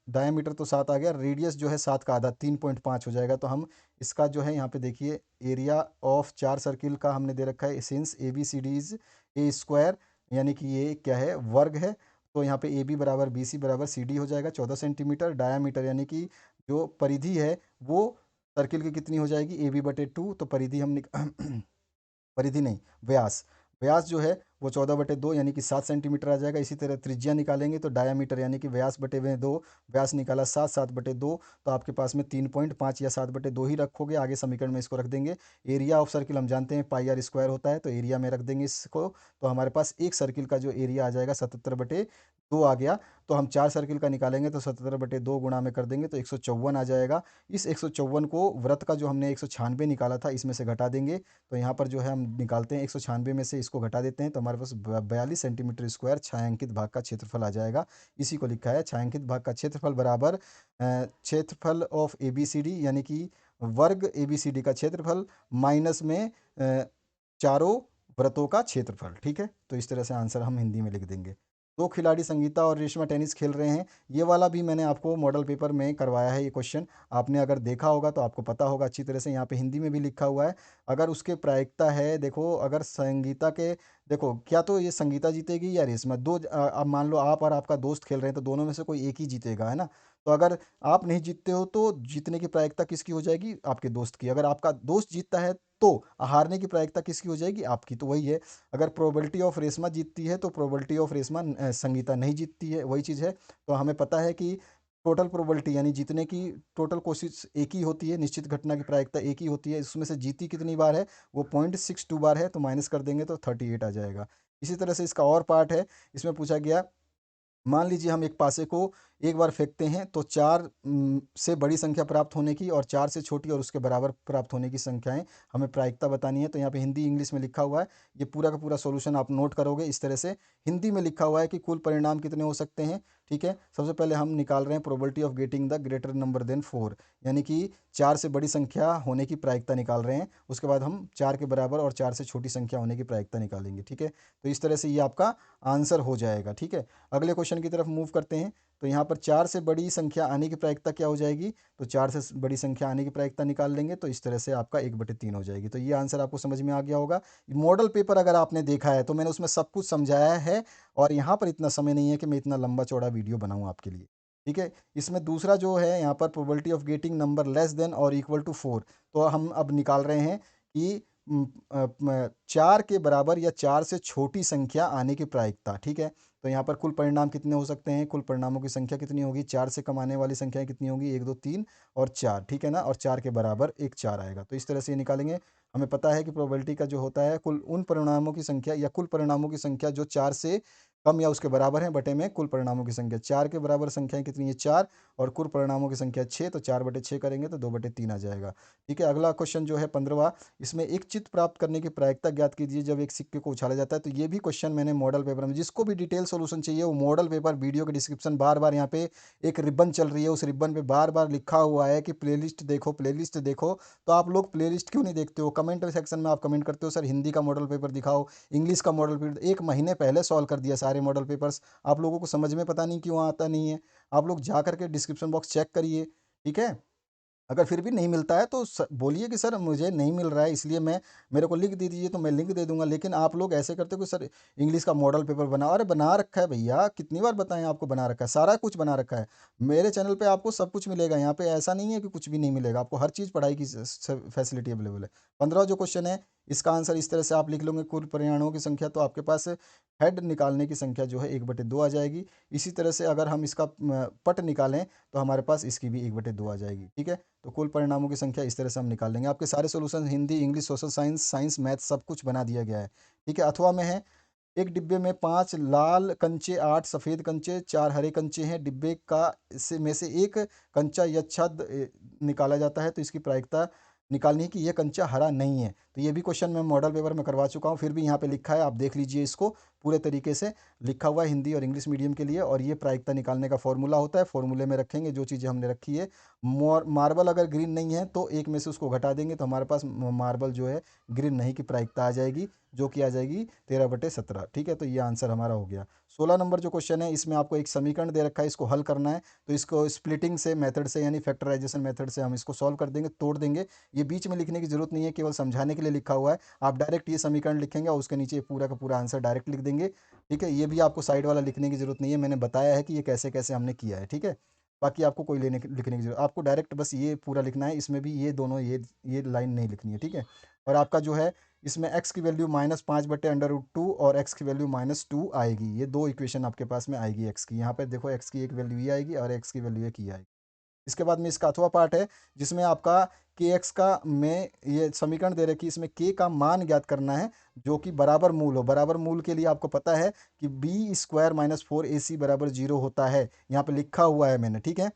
डायामीटर तो 7 आ गया, रेडियस जो है 7 का आधा 3.5 हो जाएगा। तो हम इसका जो है यहाँ पे देखिए एरिया ऑफ 4 सर्किल का हमने दे रखा है, since A B C D is a square, यानी कि ये क्या है, वर्ग है। तो यहाँ पे ए बी बराबर बी सी बराबर सी डी हो जाएगा 14 सेंटीमीटर, डायामीटर यानी कि जो परिधि है वो सर्किल की कितनी हो जाएगी, ए बी बटे 2, तो परिधि हम परिधि नहीं, व्यास, व्यास जो है वो 14/2 यानी कि 7 सेंटीमीटर आ जाएगा। इसी तरह त्रिज्या निकालेंगे तो डायामीटर यानी कि व्यास बटे में 2, व्यास निकाला 7/2, तो आपके पास में 3.5 या 7/2 ही रखोगे, आगे समीकरण में इसको रख देंगे। एरिया ऑफ सर्किल हम जानते हैं पाई आर स्क्वायर होता है, तो एरिया में रख देंगे इसको। तो हमारे पास एक सर्किल का जो एरिया आ जाएगा 77/2 आ गया। तो हम 4 सर्किल का निकालेंगे तो 77/2 गुणा में कर देंगे तो 154 आ जाएगा। इस 154 को वृत्त का जो हमने 196 निकाला था इसमें से घटा देंगे। तो यहाँ पर जो है हम निकालते हैं 196 में से इसको घटा देते हैं, तो हमारे पास 42 सेंटीमीटर स्क्वायर छायांकित भाग का क्षेत्रफल आ जाएगा। इसी को लिखा है छायांकित भाग का क्षेत्रफल बराबर क्षेत्रफल of A B C D, यानी कि वर्ग ए बी सी डी का क्षेत्रफल माइनस में चारों वृत्तों का क्षेत्रफल। ठीक है, तो इस तरह से आंसर हम हिंदी में लिख देंगे। दो खिलाड़ी संगीता और रेशमा टेनिस खेल रहे हैं, ये वाला भी मैंने आपको मॉडल पेपर में करवाया है, ये क्वेश्चन आपने अगर देखा होगा तो आपको पता होगा अच्छी तरह से, यहाँ पे हिंदी में भी लिखा हुआ है। अगर उसके प्रायिकता है, देखो अगर संगीता के, देखो क्या तो ये संगीता जीतेगी या रेशमा, दो अब मान लो आप और आपका दोस्त खेल रहे हैं तो दोनों में से कोई एक ही जीतेगा, है ना। तो अगर आप नहीं जीतते हो तो जीतने की प्रायिकता किसकी हो जाएगी, आपके दोस्त की। अगर आपका दोस्त जीतता है तो हारने की प्रायिकता किसकी हो जाएगी, आपकी। तो वही है, अगर प्रोबेबिलिटी ऑफ रेशमा जीतती है तो प्रोबेबिलिटी ऑफ रेशमा संगीता नहीं जीतती है, वही चीज़ है। तो हमें पता है कि टोटल प्रोबेबिलिटी यानी जीतने की टोटल कोशिश एक ही होती है, निश्चित घटना की प्रायिकता एक ही होती है, इसमें से जीती कितनी बार है, वो 0.62 बार है, तो माइनस कर देंगे तो 38 आ जाएगा। इसी तरह से इसका और पार्ट है, इसमें पूछा गया, मान लीजिए हम एक पासे को एक बार फेंकते हैं तो 4 से बड़ी संख्या प्राप्त होने की और 4 से छोटी और उसके बराबर प्राप्त होने की संख्याएं हमें प्रायिकता बतानी है। तो यहाँ पे हिंदी इंग्लिश में लिखा हुआ है, ये पूरा का पूरा सॉल्यूशन आप नोट करोगे इस तरह से। हिंदी में लिखा हुआ है कि कुल परिणाम कितने हो सकते हैं। ठीक है, सबसे पहले हम निकाल रहे हैं probability of getting the greater number than 4, यानी कि 4 से बड़ी संख्या होने की प्रायिकता निकाल रहे हैं। उसके बाद हम 4 के बराबर और 4 से छोटी संख्या होने की प्रायिकता निकालेंगे। ठीक है, तो इस तरह से ये आपका आंसर हो जाएगा। ठीक है, अगले क्वेश्चन की तरफ मूव करते हैं। तो यहाँ पर 4 से बड़ी संख्या आने की प्रायिकता क्या हो जाएगी, तो 4 से बड़ी संख्या आने की प्रायिकता निकाल लेंगे, तो इस तरह से आपका 1/3 हो जाएगी। तो ये आंसर आपको समझ में आ गया होगा। मॉडल पेपर अगर आपने देखा है तो मैंने उसमें सब कुछ समझाया है, और यहाँ पर इतना समय नहीं है कि मैं इतना लंबा चौड़ा वीडियो बनाऊँ आपके लिए। ठीक है, इसमें दूसरा जो है यहाँ पर probability of getting number less than और इक्वल टू 4, तो हम अब निकाल रहे हैं कि 4 के बराबर या 4 से छोटी संख्या आने की प्रायिकता। ठीक है, तो यहाँ पर कुल परिणाम कितने हो सकते हैं, कुल परिणामों की संख्या कितनी होगी, 4 से कम आने वाली संख्याएं कितनी होगी, 1 2 3 और 4। ठीक है ना, और 4 के बराबर एक 4 आएगा, तो इस तरह से ये निकालेंगे। हमें पता है कि प्रोबेबिलिटी का जो होता है कुल उन परिणामों की संख्या या कुल परिणामों की संख्या जो 4 से कम या उसके बराबर है बटे में कुल परिणामों की संख्या। 4 के बराबर संख्याएं कितनी है, 4, और कुल परिणामों की संख्या 6, तो 4/6 करेंगे तो 2/3 आ जाएगा। ठीक है, अगला क्वेश्चन जो है 15वां, इसमें एक चित्त प्राप्त करने की प्रायिकता ज्ञात कीजिए जब एक सिक्के को उछाला जाता है। तो ये भी क्वेश्चन मैंने मॉडल पेपर में, जिसको भी डिटेल सॉल्यूशन चाहिए वो मॉडल पेपर वीडियो के डिस्क्रिप्शन बार बार यहाँ पे एक रिबन चल रही है, उस रिबन पे बार बार लिखा हुआ है कि प्लेलिस्ट देखो, प्लेलिस्ट देखो। तो आप लोग प्लेलिस्ट क्यों नहीं देखते हो, कमेंट सेक्शन में आप कमेंट करते हो सर हिंदी का मॉडल पेपर दिखाओ, इंग्लिश का मॉडल पेपर। 1 महीने पहले सॉल्व कर दिया सारे मॉडल पेपर्स, आप लोगों को समझ में पता नहीं क्यों आता नहीं है। आप लोग जा करके डिस्क्रिप्शन बॉक्स चेक करिए। ठीक है, अगर फिर भी नहीं मिलता है तो बोलिए कि सर मुझे नहीं मिल रहा है, इसलिए मैं, मेरे को लिंक दे दीजिए तो मैं लिंक दे दूंगा। लेकिन आप लोग ऐसे करते हो कि सर इंग्लिश का मॉडल पेपर बना, अरे बना रखा है भैया, कितनी बार बताएं आपको, बना रखा है, सारा कुछ बना रखा है। मेरे चैनल पे आपको सब कुछ मिलेगा, यहाँ पे ऐसा नहीं है कि कुछ भी नहीं मिलेगा, आपको हर चीज़ पढ़ाई की फैसिलिटी अवेलेबल है। 15 जो क्वेश्चन है, इसका आंसर इस तरह से आप लिख लोगे कुल परिणामों की संख्या, तो आपके पास हेड निकालने की संख्या जो है 1/2 आ जाएगी। इसी तरह से अगर हम इसका पट निकालें तो हमारे पास इसकी भी 1/2 आ जाएगी। ठीक है, तो कुल परिणामों की संख्या इस तरह से हम निकाल लेंगे। आपके सारे solution Hindi, English, social science, science, math सब कुछ बना दिया गया है। ठीक है, अथवा में है, एक डिब्बे में 5 लाल कंचे, 8 सफ़ेद कंचे, 4 हरे कंचे हैं। डिब्बे का से में से एक कंचा यच्छ्छद निकाला जाता है, तो इसकी प्रायिकता निकालनी है कि यह कंचा हरा नहीं है। तो ये भी क्वेश्चन मैं मॉडल पेपर में करवा चुका हूँ, फिर भी यहाँ पे लिखा है, आप देख लीजिए, इसको पूरे तरीके से लिखा हुआ है हिंदी और इंग्लिश मीडियम के लिए। और ये प्रायिकता निकालने का फॉर्मूला होता है, फॉर्मूले में रखेंगे जो चीज़ें हमने रखी है। मार्बल अगर ग्रीन नहीं है तो एक में से उसको घटा देंगे, तो हमारे पास मार्बल जो है ग्रीन नहीं की प्रायिकता आ जाएगी, जो कि आ जाएगी 13/17। ठीक है, तो ये आंसर हमारा हो गया। 16 नंबर जो क्वेश्चन है, इसमें आपको एक समीकरण दे रखा है, इसको हल करना है। तो इसको स्प्लिटिंग से मेथड से, यानी फैक्टराइजेशन मेथड से हम इसको सॉल्व कर देंगे, तोड़ देंगे। ये बीच में लिखने की जरूरत नहीं है, केवल समझाने के लिए लिखा हुआ है। आप डायरेक्ट ये समीकरण लिखेंगे और उसके नीचे पूरा का पूरा आंसर डायरेक्ट लिख देंगे। ठीक है, ये भी आपको साइड वाला लिखने की जरूरत नहीं है, मैंने बताया है कि ये कैसे कैसे हमने किया है। ठीक है, बाकी आपको कोई लिखने की जरूरत, आपको डायरेक्ट बस ये पूरा लिखना है, इसमें भी ये दोनों ये लाइन नहीं लिखनी है। ठीक है, और आपका जो है इसमें x की वैल्यू -5/√2 और x की वैल्यू -2 आएगी। ये दो इक्वेशन आपके पास में आएगी x की। यहाँ पे देखो x की एक वैल्यू ये आएगी और x की वैल्यू एक ये आएगी। इसके बाद में इसका अथवा पार्ट है, जिसमें आपका के एक्स का में ये समीकरण दे रखी है, इसमें के का मान ज्ञात करना है जो कि बराबर मूल हो। बराबर मूल के लिए आपको पता है कि b² - 4ac = 0 होता है, यहाँ पे लिखा हुआ है मैंने। ठीक है,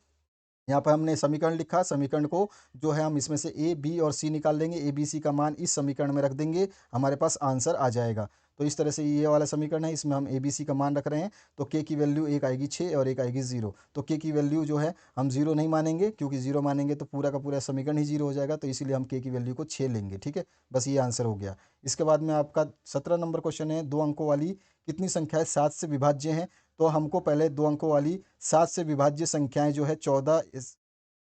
यहाँ पर हमने समीकरण लिखा, समीकरण को जो है हम इसमें से ए, बी और सी निकाल लेंगे। ए, बी, सी का मान इस समीकरण में रख देंगे, हमारे पास आंसर आ जाएगा। तो इस तरह से ये वाला समीकरण है, इसमें हम ए, बी, सी का मान रख रहे हैं। तो के की वैल्यू एक आएगी 6 और एक आएगी 0। तो के की वैल्यू जो है हम 0 नहीं मानेंगे, क्योंकि 0 मानेंगे तो पूरा का पूरा समीकरण ही 0 हो जाएगा, तो इसीलिए हम के की वैल्यू को 6 लेंगे। ठीक है, बस ये आंसर हो गया। इसके बाद में आपका 17 नंबर क्वेश्चन है, 2 अंकों वाली कितनी संख्याएं 7 से विभाज्य हैं। तो हमको पहले 2 अंकों वाली 7 से विभाज्य संख्याएं जो है 14,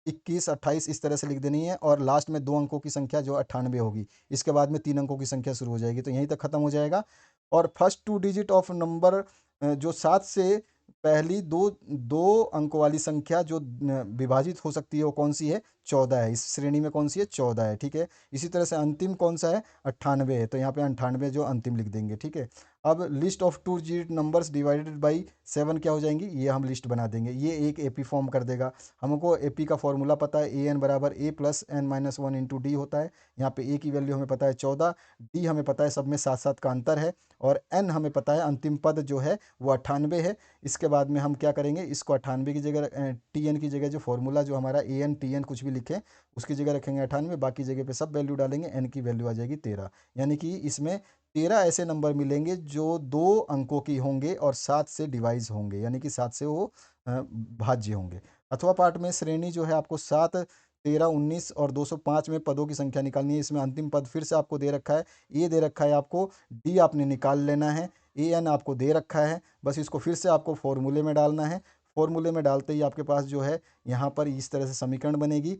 21, 28 इस तरह से लिख देनी है, और लास्ट में 2 अंकों की संख्या जो 98 होगी। इसके बाद में 3 अंकों की संख्या शुरू हो जाएगी, तो यहीं तक खत्म हो जाएगा। और फर्स्ट 2 डिजिट ऑफ नंबर जो 7 से पहली दो दो अंकों वाली संख्या जो विभाजित हो सकती है, वो कौन सी है? 14 है। इस श्रेणी में कौन सी है? 14 है। ठीक है, इसी तरह से अंतिम कौन सा है? 98 है, तो यहाँ पे 98 जो अंतिम लिख देंगे। ठीक है, अब list of 2 digit numbers divided by 7 क्या हो जाएंगी? ये हम लिस्ट बना देंगे, ये एक एपी फॉर्म कर देगा। हमको एपी का फॉर्मूला पता है, an = a + n - 1 × d होता है। यहाँ पे ए की वैल्यू हमें पता है 14, डी हमें पता है, सब में 7-7 का अंतर है, और एन हमें पता है अंतिम पद जो है वो 98 है। इसके बाद में हम क्या करेंगे, इसको 98 की जगह टी एन की जगह जो फॉर्मूला जो हमारा ए एन टी एन कुछ भी लिखे उसकी जगह रखेंगे 98, बाकी जगह पे सब वैल्यू डालेंगे, एन की वैल्यू आ जाएगी 13। यानी कि इसमें 13 ऐसे नंबर मिलेंगे जो 2 अंकों की होंगे और 7 से डिवाइज होंगे, यानी कि 7 से वो भाज्य होंगे। अथवा पार्ट में श्रेणी जो है आपको 7, 13, 19 और 205 में पदों की संख्या निकालनी है। इसमें अंतिम पद फिर से आपको दे रखा है, ए दे रखा है आपको, डी आपने निकाल लेना है, ए एन आपको दे रखा है। बस इसको फिर से आपको फॉर्मूले में डालना है। फॉर्मूले में डालते ही आपके पास जो है यहाँ पर इस तरह से समीकरण बनेगी,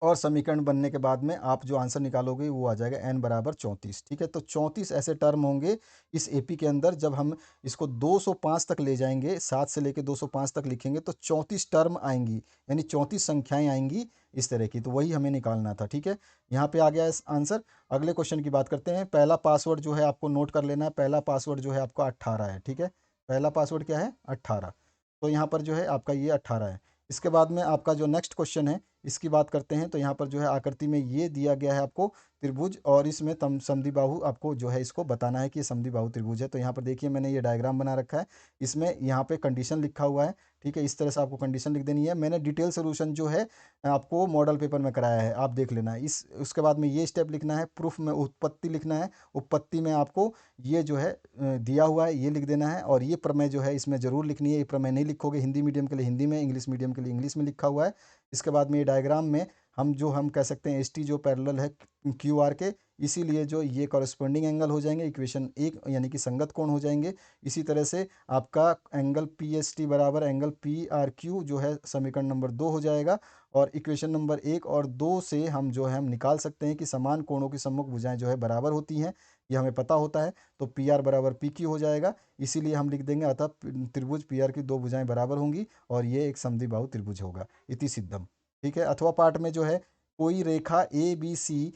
और समीकरण बनने के बाद में आप जो आंसर निकालोगे वो आ जाएगा n = 34। ठीक है, तो 34 ऐसे टर्म होंगे इस एपी के अंदर। जब हम इसको 205 तक ले जाएंगे, 7 से लेके 205 तक लिखेंगे, तो 34 टर्म आएंगी, यानी 34 संख्याएं आएंगी इस तरह की। तो वही हमें निकालना था। ठीक है, यहाँ पे आ गया आंसर। अगले क्वेश्चन की बात करते हैं। पहला पासवर्ड जो है आपको नोट कर लेना है, पहला पासवर्ड जो है आपका 18 है। ठीक है, पहला पासवर्ड क्या है? 18। तो यहाँ पर जो है आपका ये 18 है। इसके बाद में आपका जो नेक्स्ट क्वेश्चन है इसकी बात करते हैं। तो यहाँ पर जो है आकृति में ये दिया गया है आपको त्रिभुज, और इसमें तम समद्विबाहु आपको जो है इसको बताना है कि ये समद्विबाहु त्रिभुज है। तो यहाँ पर देखिए मैंने ये डायग्राम बना रखा है, इसमें यहाँ पे कंडीशन लिखा हुआ है। ठीक है, इस तरह से आपको कंडीशन लिख देनी है। मैंने डिटेल सोल्यूशन जो है आपको मॉडल पेपर में कराया है, आप देख लेना है। इस उसके बाद में ये स्टेप लिखना है, प्रूफ में उत्पत्ति लिखना है। उत्पत्ति में आपको ये जो है दिया हुआ है, ये लिख देना है, और ये प्रमेय जो है इसमें ज़रूर लिखनी है। ये प्रमेय नहीं लिखोगे, हिंदी मीडियम के लिए हिंदी में, इंग्लिश मीडियम के लिए इंग्लिश में लिखा हुआ है। इसके बाद में ये डायग्राम में हम कह सकते हैं एस टी जो पैरेलल है क्यू आर के, इसीलिए जो ये कॉरस्पॉन्डिंग एंगल हो जाएंगे, इक्वेशन एक यानी कि संगत कोण हो जाएंगे। इसी तरह से आपका एंगल पी एस टी बराबर एंगल पी आर क्यू जो है समीकरण नंबर 2 हो जाएगा। और इक्वेशन नंबर 1 और 2 से हम जो है हम निकाल सकते हैं कि समान कोणों की सम्मुख भुजाएं जो है बराबर होती हैं, ये हमें पता होता है। तो पी आर बराबर पी क्यू हो जाएगा, इसीलिए हम लिख देंगे अतः त्रिभुज पी आर की 2 भुजाएं बराबर होंगी और ये एक समद्विबाहु त्रिभुज होगा, इति सिद्धम। ठीक है, अथवा पाठ में जो है कोई रेखा ए बी सी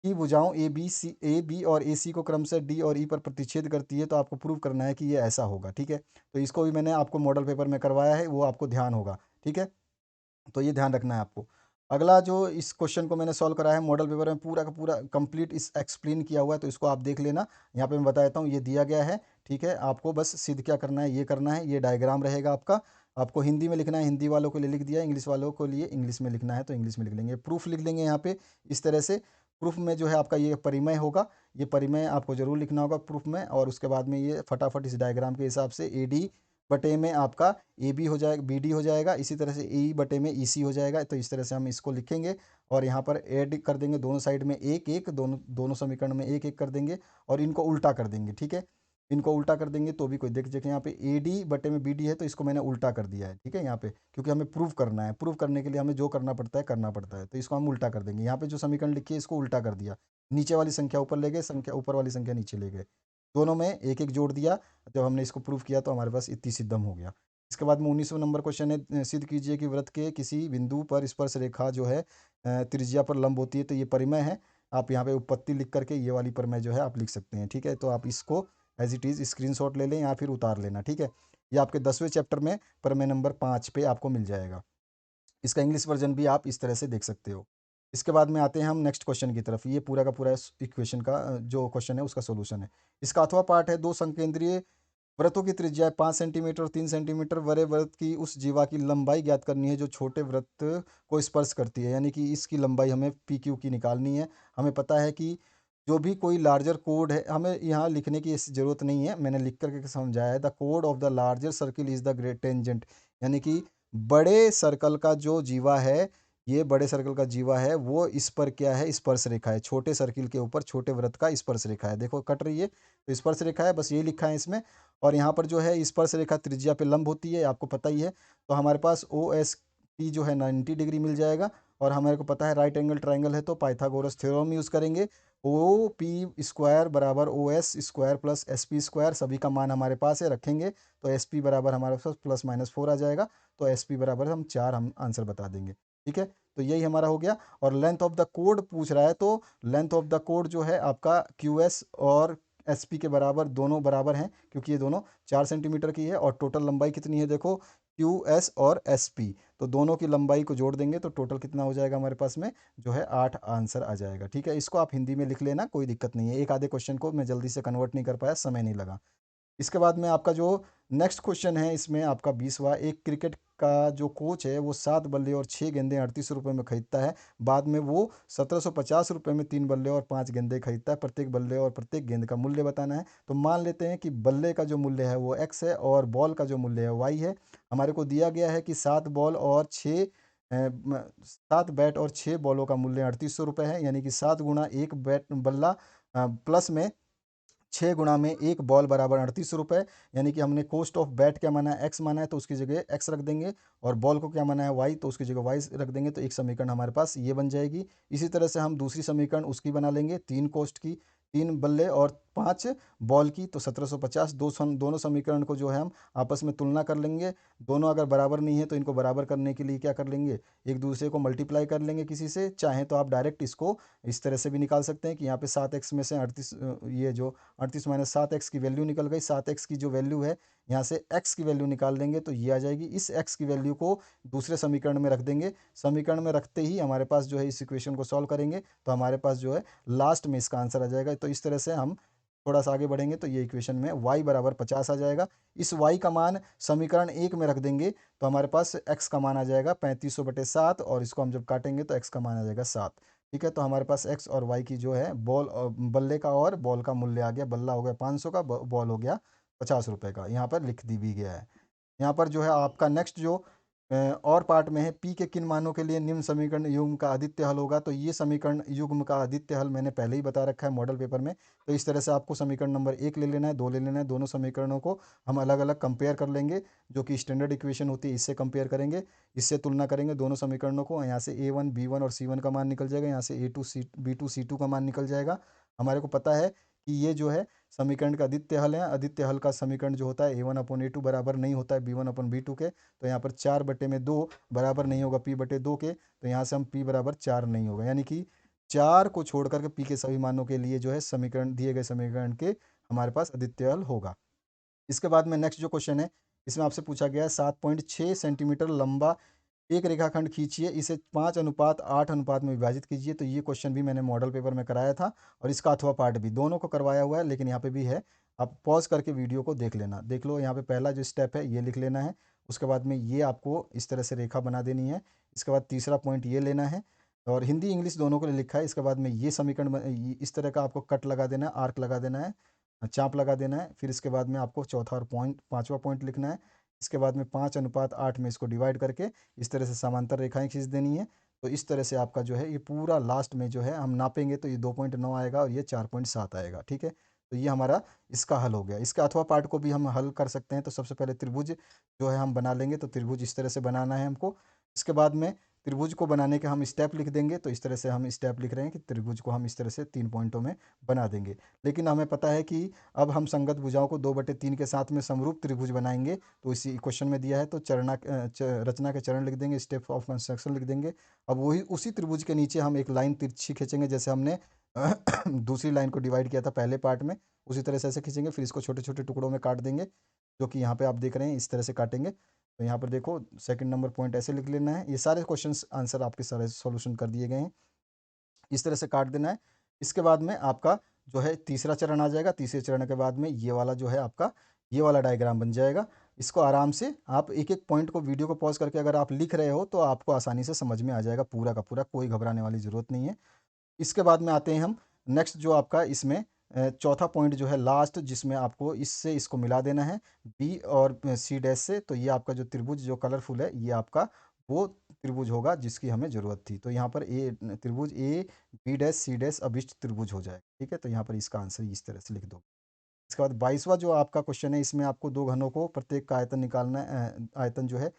की भुजाओं ए बी और ए सी को क्रमशः डी और ई पर प्रतिच्छेद करती है, तो आपको प्रूव करना है कि ये ऐसा होगा, ठीक है। तो इसको भी मैंने आपको मॉडल पेपर में करवाया है, वो आपको ध्यान होगा, ठीक है। तो ये ध्यान रखना है आपको। अगला जो इस क्वेश्चन को मैंने सॉल्व करा है मॉडल पेपर में, पूरा का पूरा कंप्लीट इस एक्सप्लेन किया हुआ है, तो इसको आप देख लेना। यहाँ पे मैं बता देता हूँ, ये दिया गया है, ठीक है। आपको बस सिद्ध क्या करना है, ये करना है, ये डायग्राम रहेगा आपका। आपको हिंदी में लिखना है, हिंदी वालों के लिए लिख दिया, इंग्लिश वालों को लिए इंग्लिश में लिखना है तो इंग्लिश में लिख लेंगे। प्रूफ लिख लेंगे यहाँ पे इस तरह से। प्रूफ में जो है आपका ये परिमेय होगा, ये परिमेय आपको जरूर लिखना होगा प्रूफ में। और उसके बाद में ये फटाफट इस डायग्राम के हिसाब से ए डी बटे में आपका ए बी हो जाएगा, बी डी हो जाएगा, इसी तरह से ए बटे में ई सी हो जाएगा। तो इस तरह से हम इसको लिखेंगे और यहाँ पर ऐड कर देंगे दोनों साइड में एक एक, दोनों दोनों समीकरण में एक एक कर देंगे और इनको उल्टा कर देंगे, ठीक है। इनको उल्टा कर देंगे तो भी कोई देख देखें, यहाँ पे ए डी बटे में बी डी है तो इसको मैंने उल्टा कर दिया है, ठीक है। यहाँ पे क्योंकि हमें प्रूव करना है, प्रूव करने के लिए हमें जो करना पड़ता है करना पड़ता है, तो इसको हम उल्टा कर देंगे। यहाँ पे जो समीकरण लिखी है इसको उल्टा कर दिया, नीचे वाली संख्या ऊपर ले गए, संख्या ऊपर वाली संख्या नीचे ले गए, दोनों में एक एक जोड़ दिया। जब हमने इसको प्रूव किया तो हमारे पास इतनी सिद्धम हो गया। इसके बाद में 19वां नंबर क्वेश्चन है, सिद्ध कीजिए कि वृत्त के किसी बिंदु पर स्पर्श रेखा जो है त्रिज्या पर लंब होती है। तो ये परिमेय है, आप यहाँ पे उत्पत्ति लिख करके ये वाली परिमेय जो है आप लिख सकते हैं, ठीक है। तो आप इसको एज इट इज़ स्क्रीनशॉट ले लें या फिर उतार लेना, ठीक है। ये आपके 10वें चैप्टर में परिमेय नंबर 5 पे आपको मिल जाएगा। इसका इंग्लिश वर्जन भी आप इस तरह से देख सकते हो। इसके बाद में आते हैं हम नेक्स्ट क्वेश्चन की तरफ। ये पूरा का पूरा इक्वेशन का जो क्वेश्चन है उसका सोल्यूशन है। इसका अथवा पार्ट है, दो संकेंद्रीय वृत्तों की त्रिज्या 5 सेंटीमीटर और 3 सेंटीमीटर, बड़े वृत्त की उस जीवा की लंबाई ज्ञात करनी है जो छोटे वृत्त को स्पर्श करती है, यानी कि इसकी लंबाई हमें पी क्यू की निकालनी है। हमें पता है कि जो भी कोई लार्जर कोड है, हमें यहाँ लिखने की ज़रूरत नहीं है, मैंने लिख करके समझाया है। The code of the larger circle is the great tangent, यानी कि बड़े सर्कल का जो जीवा है, ये बड़े सर्कल का जीवा है वो इस पर क्या है, स्पर्श रेखा है। छोटे सर्किल के ऊपर छोटे वृत्त का स्पर्श रेखा है, देखो कट रही है तो स्पर्श रेखा है, बस ये लिखा है इसमें। और यहाँ पर जो है स्पर्श रेखा त्रिज्या पे लंब होती है, आपको पता ही है। तो हमारे पास ओ एस टी जो है 90 डिग्री मिल जाएगा। और हमारे को पता है राइट एंगल ट्राइंगल है तो पाइथागोरस थ्योरम यूज़ करेंगे। ओ पी स्क्वायर बराबर O S square plus S P square, सभी का मान हमारे पास है, रखेंगे तो एस पी बराबर हमारे पास +-4 आ जाएगा। तो एस पी बराबर हम 4 हम आंसर बता देंगे, ठीक है। तो यही हमारा हो गया। और लेंथ ऑफ द कोड पूछ रहा है, तो लेंथ ऑफ द कोड जो है आपका क्यू एस और एस पी के बराबर, दोनों बराबर हैं क्योंकि ये दोनों 4 सेंटीमीटर की है। और टोटल लंबाई कितनी है, देखो क्यू एस और एस पी, तो दोनों की लंबाई को जोड़ देंगे तो टोटल कितना हो जाएगा हमारे पास में, जो है 8 आंसर आ जाएगा, ठीक है। इसको आप हिंदी में लिख लेना, कोई दिक्कत नहीं है। एक आधे क्वेश्चन को मैं जल्दी से कन्वर्ट नहीं कर पाया, समय नहीं लगा। इसके बाद में आपका जो नेक्स्ट क्वेश्चन है, इसमें आपका 20वां, एक क्रिकेट का जो कोच है वो 7 बल्ले और 6 गेंदें 38 रुपये में खरीदता है। बाद में वो 1750 रुपये में 3 बल्ले और 5 गेंदें खरीदता है। प्रत्येक बल्ले और प्रत्येक गेंद का मूल्य बताना है। तो मान लेते हैं कि बल्ले का जो मूल्य है वो एक्स है और बॉल का जो मूल्य है वाई है। हमारे को दिया गया है कि 7 बॉल और 6 7 बैट और 6 बॉलों का मूल्य 3800 रुपये है, यानी कि 7 गुना एक बैट बल्ला प्लस में 6 गुणा में एक बॉल बराबर 3800 रुपये। यानी कि हमने कॉस्ट ऑफ बैट क्या माना है, एक्स माना है, तो उसकी जगह एक्स रख देंगे। और बॉल को क्या माना है, वाई, तो उसकी जगह वाई रख देंगे। तो एक समीकरण हमारे पास ये बन जाएगी। इसी तरह से हम दूसरी समीकरण उसकी बना लेंगे, 3 कॉस्ट की, 3 बल्ले और 5 बॉल की, तो 1750। दोनों समीकरण को जो है हम आपस में तुलना कर लेंगे। दोनों अगर बराबर नहीं है तो इनको बराबर करने के लिए क्या कर लेंगे, एक दूसरे को मल्टीप्लाई कर लेंगे किसी से। चाहें तो आप डायरेक्ट इसको इस तरह से भी निकाल सकते हैं कि यहाँ पे 7x में से 38, ये जो 38 - 7x की वैल्यू निकल गई। 7x की जो वैल्यू है, यहाँ से x की वैल्यू निकाल लेंगे तो ये आ जाएगी। इस x की वैल्यू को दूसरे समीकरण में रख देंगे। समीकरण में रखते ही हमारे पास जो है इस इक्वेशन को सॉल्व करेंगे तो हमारे पास जो है लास्ट में इसका आंसर आ जाएगा। तो इस तरह से हम थोड़ा सा आगे बढ़ेंगे तो ये इक्वेशन में y बराबर 50 आ जाएगा। इस y का मान समीकरण 1 में रख देंगे तो हमारे पास x का मान आ जाएगा 3500/7, और इसको हम जब काटेंगे तो x का मान आ जाएगा 7, ठीक है। तो हमारे पास x और y की जो है बॉल बल्ले का और बॉल का मूल्य आ गया। बल्ला हो गया 500 का, बॉल हो गया 50 रुपये का, यहाँ पर लिख दी भी गया है। यहाँ पर जो है आपका नेक्स्ट जो और पार्ट में है, पी के किन मानों के लिए निम्न समीकरण युग्म का आदित्य हल होगा। तो ये समीकरण युग्म का आदित्य हल मैंने पहले ही बता रखा है मॉडल पेपर में। तो इस तरह से आपको समीकरण नंबर 1 ले लेना है, 2 ले लेना है। दोनों समीकरणों को हम अलग अलग कंपेयर कर लेंगे, जो कि स्टैंडर्ड इक्वेशन होती है इससे कंपेयर करेंगे, इससे तुलना करेंगे दोनों समीकरणों को। यहाँ से A1 B1 और C1 का मान निकल जाएगा, यहाँ से A2 B2 C2 का मान निकल जाएगा। हमारे को पता है कि ये जो है समीकरण का आदित्य हल है। आदित्य हल का समीकरण जो होता है A1/A2 बराबर नहीं होता है B1/B2 के। तो यहाँ पर 4/2 बराबर नहीं होगा P/2 के, तो यहाँ से हम P बराबर 4 नहीं होगा, यानी कि 4 को छोड़ कर के p के सभी मानों के लिए जो है समीकरण, दिए गए समीकरण के हमारे पास अद्वितीय हल होगा। इसके बाद में नेक्स्ट जो क्वेश्चन है, इसमें आपसे पूछा गया है 7.6 सेंटीमीटर लंबा एक रेखाखंड खींचिए, इसे 5:8 अनुपात में विभाजित कीजिए। तो ये क्वेश्चन भी मैंने मॉडल पेपर में कराया था और इसका अथवा पार्ट भी, दोनों को करवाया हुआ है, लेकिन यहाँ पे भी है। आप पॉज करके वीडियो को देख लेना। देख लो, यहाँ पे पहला जो स्टेप है ये लिख लेना है। उसके बाद में ये आपको इस तरह से रेखा बना देनी है। इसके बाद तीसरा पॉइंट ये लेना है और हिंदी इंग्लिश दोनों के लिए लिखा है। इसके बाद में ये समीकरण इस तरह का आपको कट लगा देना है, आर्क लगा देना है, चाप लगा देना है। फिर इसके बाद में आपको चौथा और पॉइंट, पांचवा पॉइंट लिखना है। इसके बाद में 5:8 में इसको डिवाइड करके इस तरह से समांतर रेखाएं खींच देनी है। तो इस तरह से आपका जो है ये पूरा लास्ट में जो है हम नापेंगे तो ये 2.9 आएगा और ये 4.7 आएगा। ठीक है, तो ये हमारा इसका हल हो गया। इसका अथवा पार्ट को भी हम हल कर सकते हैं। तो सबसे पहले त्रिभुज जो है हम बना लेंगे। तो त्रिभुज इस तरह से बनाना है हमको। इसके बाद में त्रिभुज को बनाने के हम स्टेप लिख देंगे। तो इस तरह से हम स्टेप लिख रहे हैं कि त्रिभुज को हम इस तरह से 3 पॉइंटों में बना देंगे। लेकिन हमें पता है कि अब हम संगत भुजाओं को 2/3 के साथ में समरूप त्रिभुज बनाएंगे। तो इसी क्वेश्चन में दिया है, तो रचना के चरण लिख देंगे, स्टेप ऑफ कंस्ट्रक्शन लिख देंगे। अब वही उसी त्रिभुज के नीचे हम एक लाइन तिरछी खींचेंगे, जैसे हमने दूसरी लाइन को डिवाइड किया था पहले पार्ट में, उसी तरह से ऐसे खींचेंगे। फिर इसको छोटे छोटे टुकड़ों में काट देंगे, जो कि यहाँ पे आप देख रहे हैं, इस तरह से काटेंगे। तो यहाँ पर देखो, सेकंड नंबर पॉइंट ऐसे लिख लेना है। ये सारे क्वेश्चंस आंसर आपके सारे सॉल्यूशन कर दिए गए हैं। इस तरह से काट देना है। इसके बाद में आपका जो है तीसरा चरण आ जाएगा। तीसरे चरण के बाद में ये वाला जो है आपका, ये वाला डायग्राम बन जाएगा। इसको आराम से आप एक एक पॉइंट को वीडियो को पॉज करके अगर आप लिख रहे हो तो आपको आसानी से समझ में आ जाएगा पूरा का पूरा, कोई घबराने वाली ज़रूरत नहीं है। इसके बाद में आते हैं हम नेक्स्ट जो आपका इसमें चौथा पॉइंट जो है लास्ट, जिसमें आपको इससे इसको मिला देना है बी और सी डैश से। तो ये आपका जो त्रिभुज जो कलरफुल है, ये आपका वो त्रिभुज होगा जिसकी हमें ज़रूरत थी। तो यहाँ पर ए त्रिभुज A B dash C dash अभिष्ट त्रिभुज हो जाएगा। ठीक है, तो यहाँ पर इसका आंसर इस तरह से लिख दो। इसके बाद 22वां जो आपका क्वेश्चन है, इसमें आपको दो घनों को प्रत्येक का आयतन निकालना है। आयतन जो है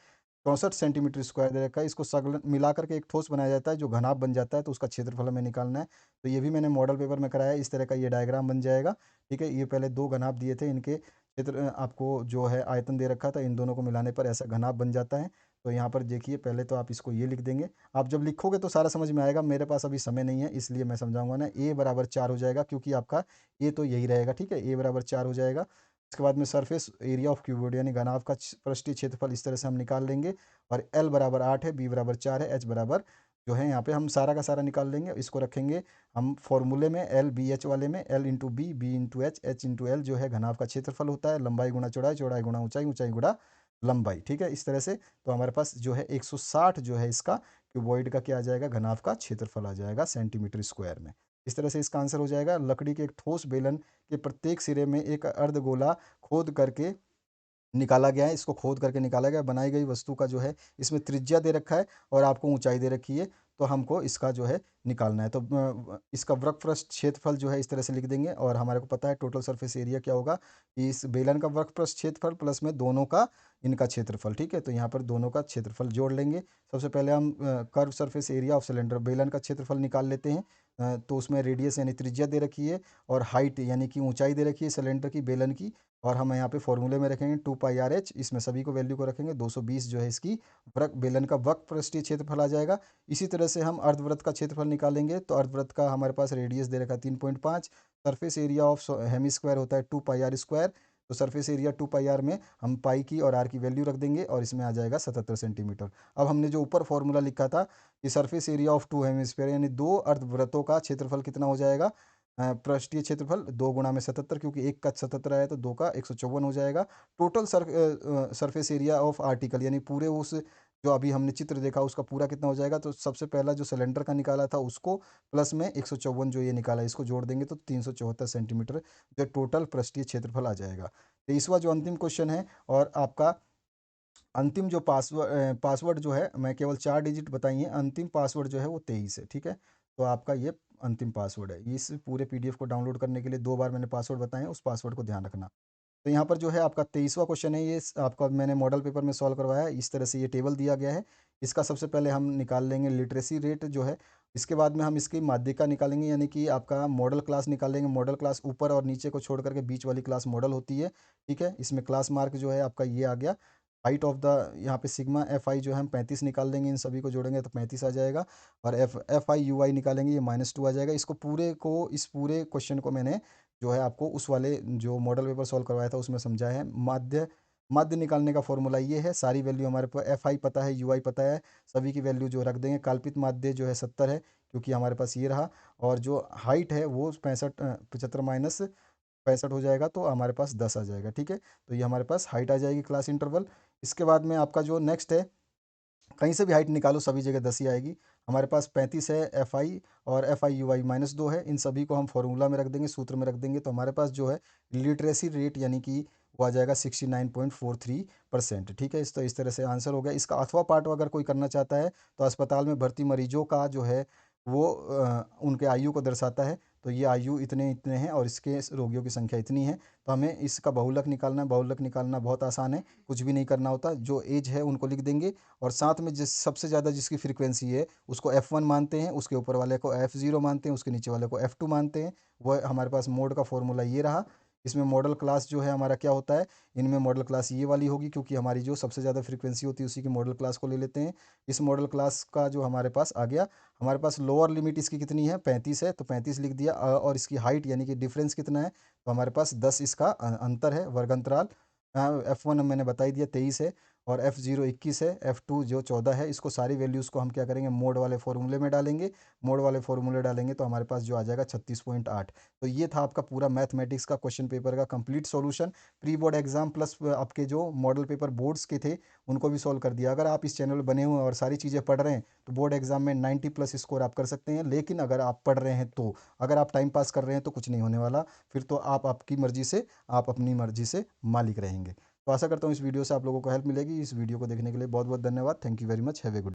64 सेंटीमीटर स्क्वायर दे रखा है। इसको सगलन मिला करके एक ठोस बनाया जाता है जो घनाभ बन जाता है, तो उसका क्षेत्रफल हमें निकालना है। तो ये भी मैंने मॉडल पेपर में कराया है। इस तरह का ये डायग्राम बन जाएगा। ठीक है, ये पहले दो घनाभ दिए थे, इनके क्षेत्र आपको जो है आयतन दे रखा था, इन दोनों को मिलाने पर ऐसा घनाभ बन जाता है। तो यहाँ पर देखिए, पहले तो आप इसको ये लिख देंगे। आप जब लिखोगे तो सारा समझ में आएगा। मेरे पास अभी समय नहीं है, इसलिए मैं समझाऊंगा ना। ए बराबर 4 हो जाएगा, क्योंकि आपका ए तो यही रहेगा। ठीक है, ए बराबर 4 हो जाएगा। इसके बाद में सरफेस एरिया ऑफ क्यूबॉइड यानी घनाभ का पृष्ठीय क्षेत्रफल इस तरह से हम निकाल लेंगे। और एल बराबर 8 है, बी बराबर 4 है, एच बराबर जो है यहाँ पे हम सारा का सारा निकाल लेंगे। इसको रखेंगे हम फॉर्मूले में, एल बी एच वाले में, L into B into H into L जो है घनाभ का क्षेत्रफल होता है। लंबाई गुणा चौड़ाई, चौड़ाई गुणा ऊंचाई, ऊंचाई गुणा लंबाई। ठीक है, इस तरह से तो हमारे पास जो है 160 जो है इसका क्यूबॉइड का क्या आ जाएगा, घनाभ का क्षेत्रफल आ जाएगा सेंटीमीटर स्क्वायर में। इस तरह से इसका आंसर हो जाएगा। लकड़ी के एक ठोस बेलन के प्रत्येक सिरे में एक अर्धगोला खोद करके निकाला गया है। इसको खोद करके निकाला गया। बनाई गई वस्तु का जो है इसमें त्रिज्या दे रखा है और आपको ऊंचाई दे रखी है। तो हमको इसका जो है निकालना है। तो इसका वृत्तपृष्ठ क्षेत्रफल जो है इस तरह से लिख देंगे। और हमारे को पता है टोटल सरफेस एरिया क्या होगा, कि इस बेलन का वृत्तपृष्ठ क्षेत्रफल प्लस में दोनों का इनका क्षेत्रफल। ठीक है, तो यहाँ पर दोनों का क्षेत्रफल जोड़ लेंगे। सबसे पहले हम curve surface area of cylinder बेलन का क्षेत्रफल निकाल लेते हैं। तो उसमें रेडियस यानी त्रिज्या दे रखी है और हाइट यानी कि ऊंचाई दे रखी है सिलेंडर की, बेलन की। और हम यहाँ पे फॉर्मूले में रखेंगे 2πr/h। इसमें सभी को वैल्यू को रखेंगे। 220 जो है इसकी वृत्त बेलन का वक्र पृष्ठीय क्षेत्रफल आ जाएगा। इसी तरह से हम अर्धवृत्त का क्षेत्रफल निकालेंगे। तो अर्धवृत्त का हमारे पास रेडियस दे रखा है 3.5। Surface area of hemi square होता है 2πr²। तो सरफेस एरिया 2πr में हम पाई की और आर की वैल्यू रख देंगे और इसमें आ जाएगा 77 सेंटीमीटर। अब हमने जो ऊपर फॉर्मूला लिखा था कि surface area of two hemisphere यानी दो अर्धवृत्तों का क्षेत्रफल कितना हो जाएगा, पृष्ठीय क्षेत्रफल 2 गुणा में 77, क्योंकि एक का 77 आया तो दो का 154 हो जाएगा। Total surface area of article यानी पूरे उस जो अभी हमने चित्र देखा उसका पूरा कितना हो जाएगा। तो सबसे पहला जो सिलेंडर का निकाला था उसको प्लस में 154 जो ये निकाला, इसको जोड़ देंगे तो 374 सेंटीमीटर जो टोटल पृष्ठीय क्षेत्रफल आ जाएगा। 23वां जो अंतिम क्वेश्चन है, और आपका अंतिम जो पासवर्ड जो है, मैं केवल 4 डिजिट बताई हैं। अंतिम पासवर्ड जो है वो 23 है। ठीक है, तो आपका ये अंतिम पासवर्ड है। इस पूरे पीडीएफ को डाउनलोड करने के लिए 2 बार मैंने पासवर्ड बताए हैं, उस पासवर्ड को ध्यान रखना। तो यहाँ पर जो है आपका 23वां क्वेश्चन है, ये आपका मैंने मॉडल पेपर में सॉल्व करवाया है। इस तरह से ये टेबल दिया गया है। इसका सबसे पहले हम निकाल लेंगे लिटरेसी रेट जो है। इसके बाद में हम इसकी माध्यिका निकालेंगे, यानी कि आपका मॉडल क्लास निकालेंगे। मॉडल क्लास ऊपर और नीचे को छोड़ करके बीच वाली क्लास मॉडल होती है। ठीक है, इसमें क्लास मार्क जो है आपका ये आ गया। हाइट ऑफ द यहाँ पे सिग्मा एफ आई जो है हम 35 निकाल देंगे, इन सभी को जोड़ेंगे तो 35 आ जाएगा। और एफ आई यू आई निकालेंगे, ये -2 आ जाएगा। इसको पूरे को, इस पूरे क्वेश्चन को मैंने जो है आपको उस वाले जो मॉडल पेपर सॉल्व करवाया था उसमें समझाया है। माध्य माध्य निकालने का फॉर्मूला ये है, सारी वैल्यू हमारे पास एफ आई पता है, यू आई पता है, सभी की वैल्यू जो रख देंगे। काल्पित माध्य जो है 70 है, क्योंकि हमारे पास ये रहा। और जो हाइट है वो 75 माइनस 65 हो जाएगा, तो हमारे पास 10 आ जाएगा। ठीक है, तो ये हमारे पास हाइट आ जाएगी क्लास इंटरवल। इसके बाद में आपका जो नेक्स्ट है, कहीं से भी हाइट निकालो सभी जगह 10 ही आएगी। हमारे पास 35 है एफ आई, और एफ आई यू आई -2 है। इन सभी को हम फॉर्मूला में रख देंगे, सूत्र में रख देंगे, तो हमारे पास जो है लिटरेसी रेट यानी कि वो आ जाएगा 69.43%। ठीक है, इस तरह से आंसर हो गया इसका। अथवा पार्ट अगर कोई करना चाहता है तो अस्पताल में भर्ती मरीजों का जो है वो उनके आयु को दर्शाता है। तो ये आयु इतने इतने हैं और इसके रोगियों की संख्या इतनी है। तो हमें इसका बहुलक निकालना है। बहुलक निकालना बहुत आसान है, कुछ भी नहीं करना होता। जो एज है उनको लिख देंगे, और साथ में जिस सबसे ज़्यादा जिसकी फ्रीक्वेंसी है उसको F1 मानते हैं, उसके ऊपर वाले को F0 मानते हैं, उसके नीचे वाले को F2 मानते हैं। वह हमारे पास मोड का फॉर्मूला ये रहा। इसमें मॉडल क्लास जो है हमारा क्या होता है, इनमें मॉडल क्लास ये वाली होगी, क्योंकि हमारी जो सबसे ज़्यादा फ्रीक्वेंसी होती है उसी की मॉडल क्लास को ले लेते हैं। इस मॉडल क्लास का जो हमारे पास आ गया, हमारे पास लोअर लिमिट इसकी कितनी है, 35 है, तो 35 लिख दिया। और इसकी हाइट यानी कि डिफरेंस कितना है, तो हमारे पास 10 इसका अंतर है, वर्ग अंतराल। F1 मैंने बता ही दिया 23 है, और F0 21 है, F2 जो 14 है। इसको सारी वैल्यूज़ को हम क्या करेंगे, मोड वाले फॉर्मूले में डालेंगे। मोड वाले फॉर्मूले डालेंगे तो हमारे पास जो आ जाएगा 36.8। तो ये था आपका पूरा मैथमेटिक्स का क्वेश्चन पेपर का complete solution. Pre board exam plus आपके जो मॉडल पेपर बोर्ड्स के थे उनको भी सॉल्व कर दिया। अगर आप इस चैनल पर बने हुए हैं और सारी चीज़ें पढ़ रहे हैं तो बोर्ड एग्जाम में 90+ स्कोर आप कर सकते हैं। लेकिन अगर आप पढ़ रहे हैं तो, अगर आप टाइम पास कर रहे हैं तो कुछ नहीं होने वाला। फिर तो आप आपकी मर्जी से, आप अपनी मर्जी से मालिक रहेंगे। तो आशा करता हूँ इस वीडियो से आप लोगों को हेल्प मिलेगी। इस वीडियो को देखने के लिए बहुत बहुत धन्यवाद। Thank you very much. Have a good.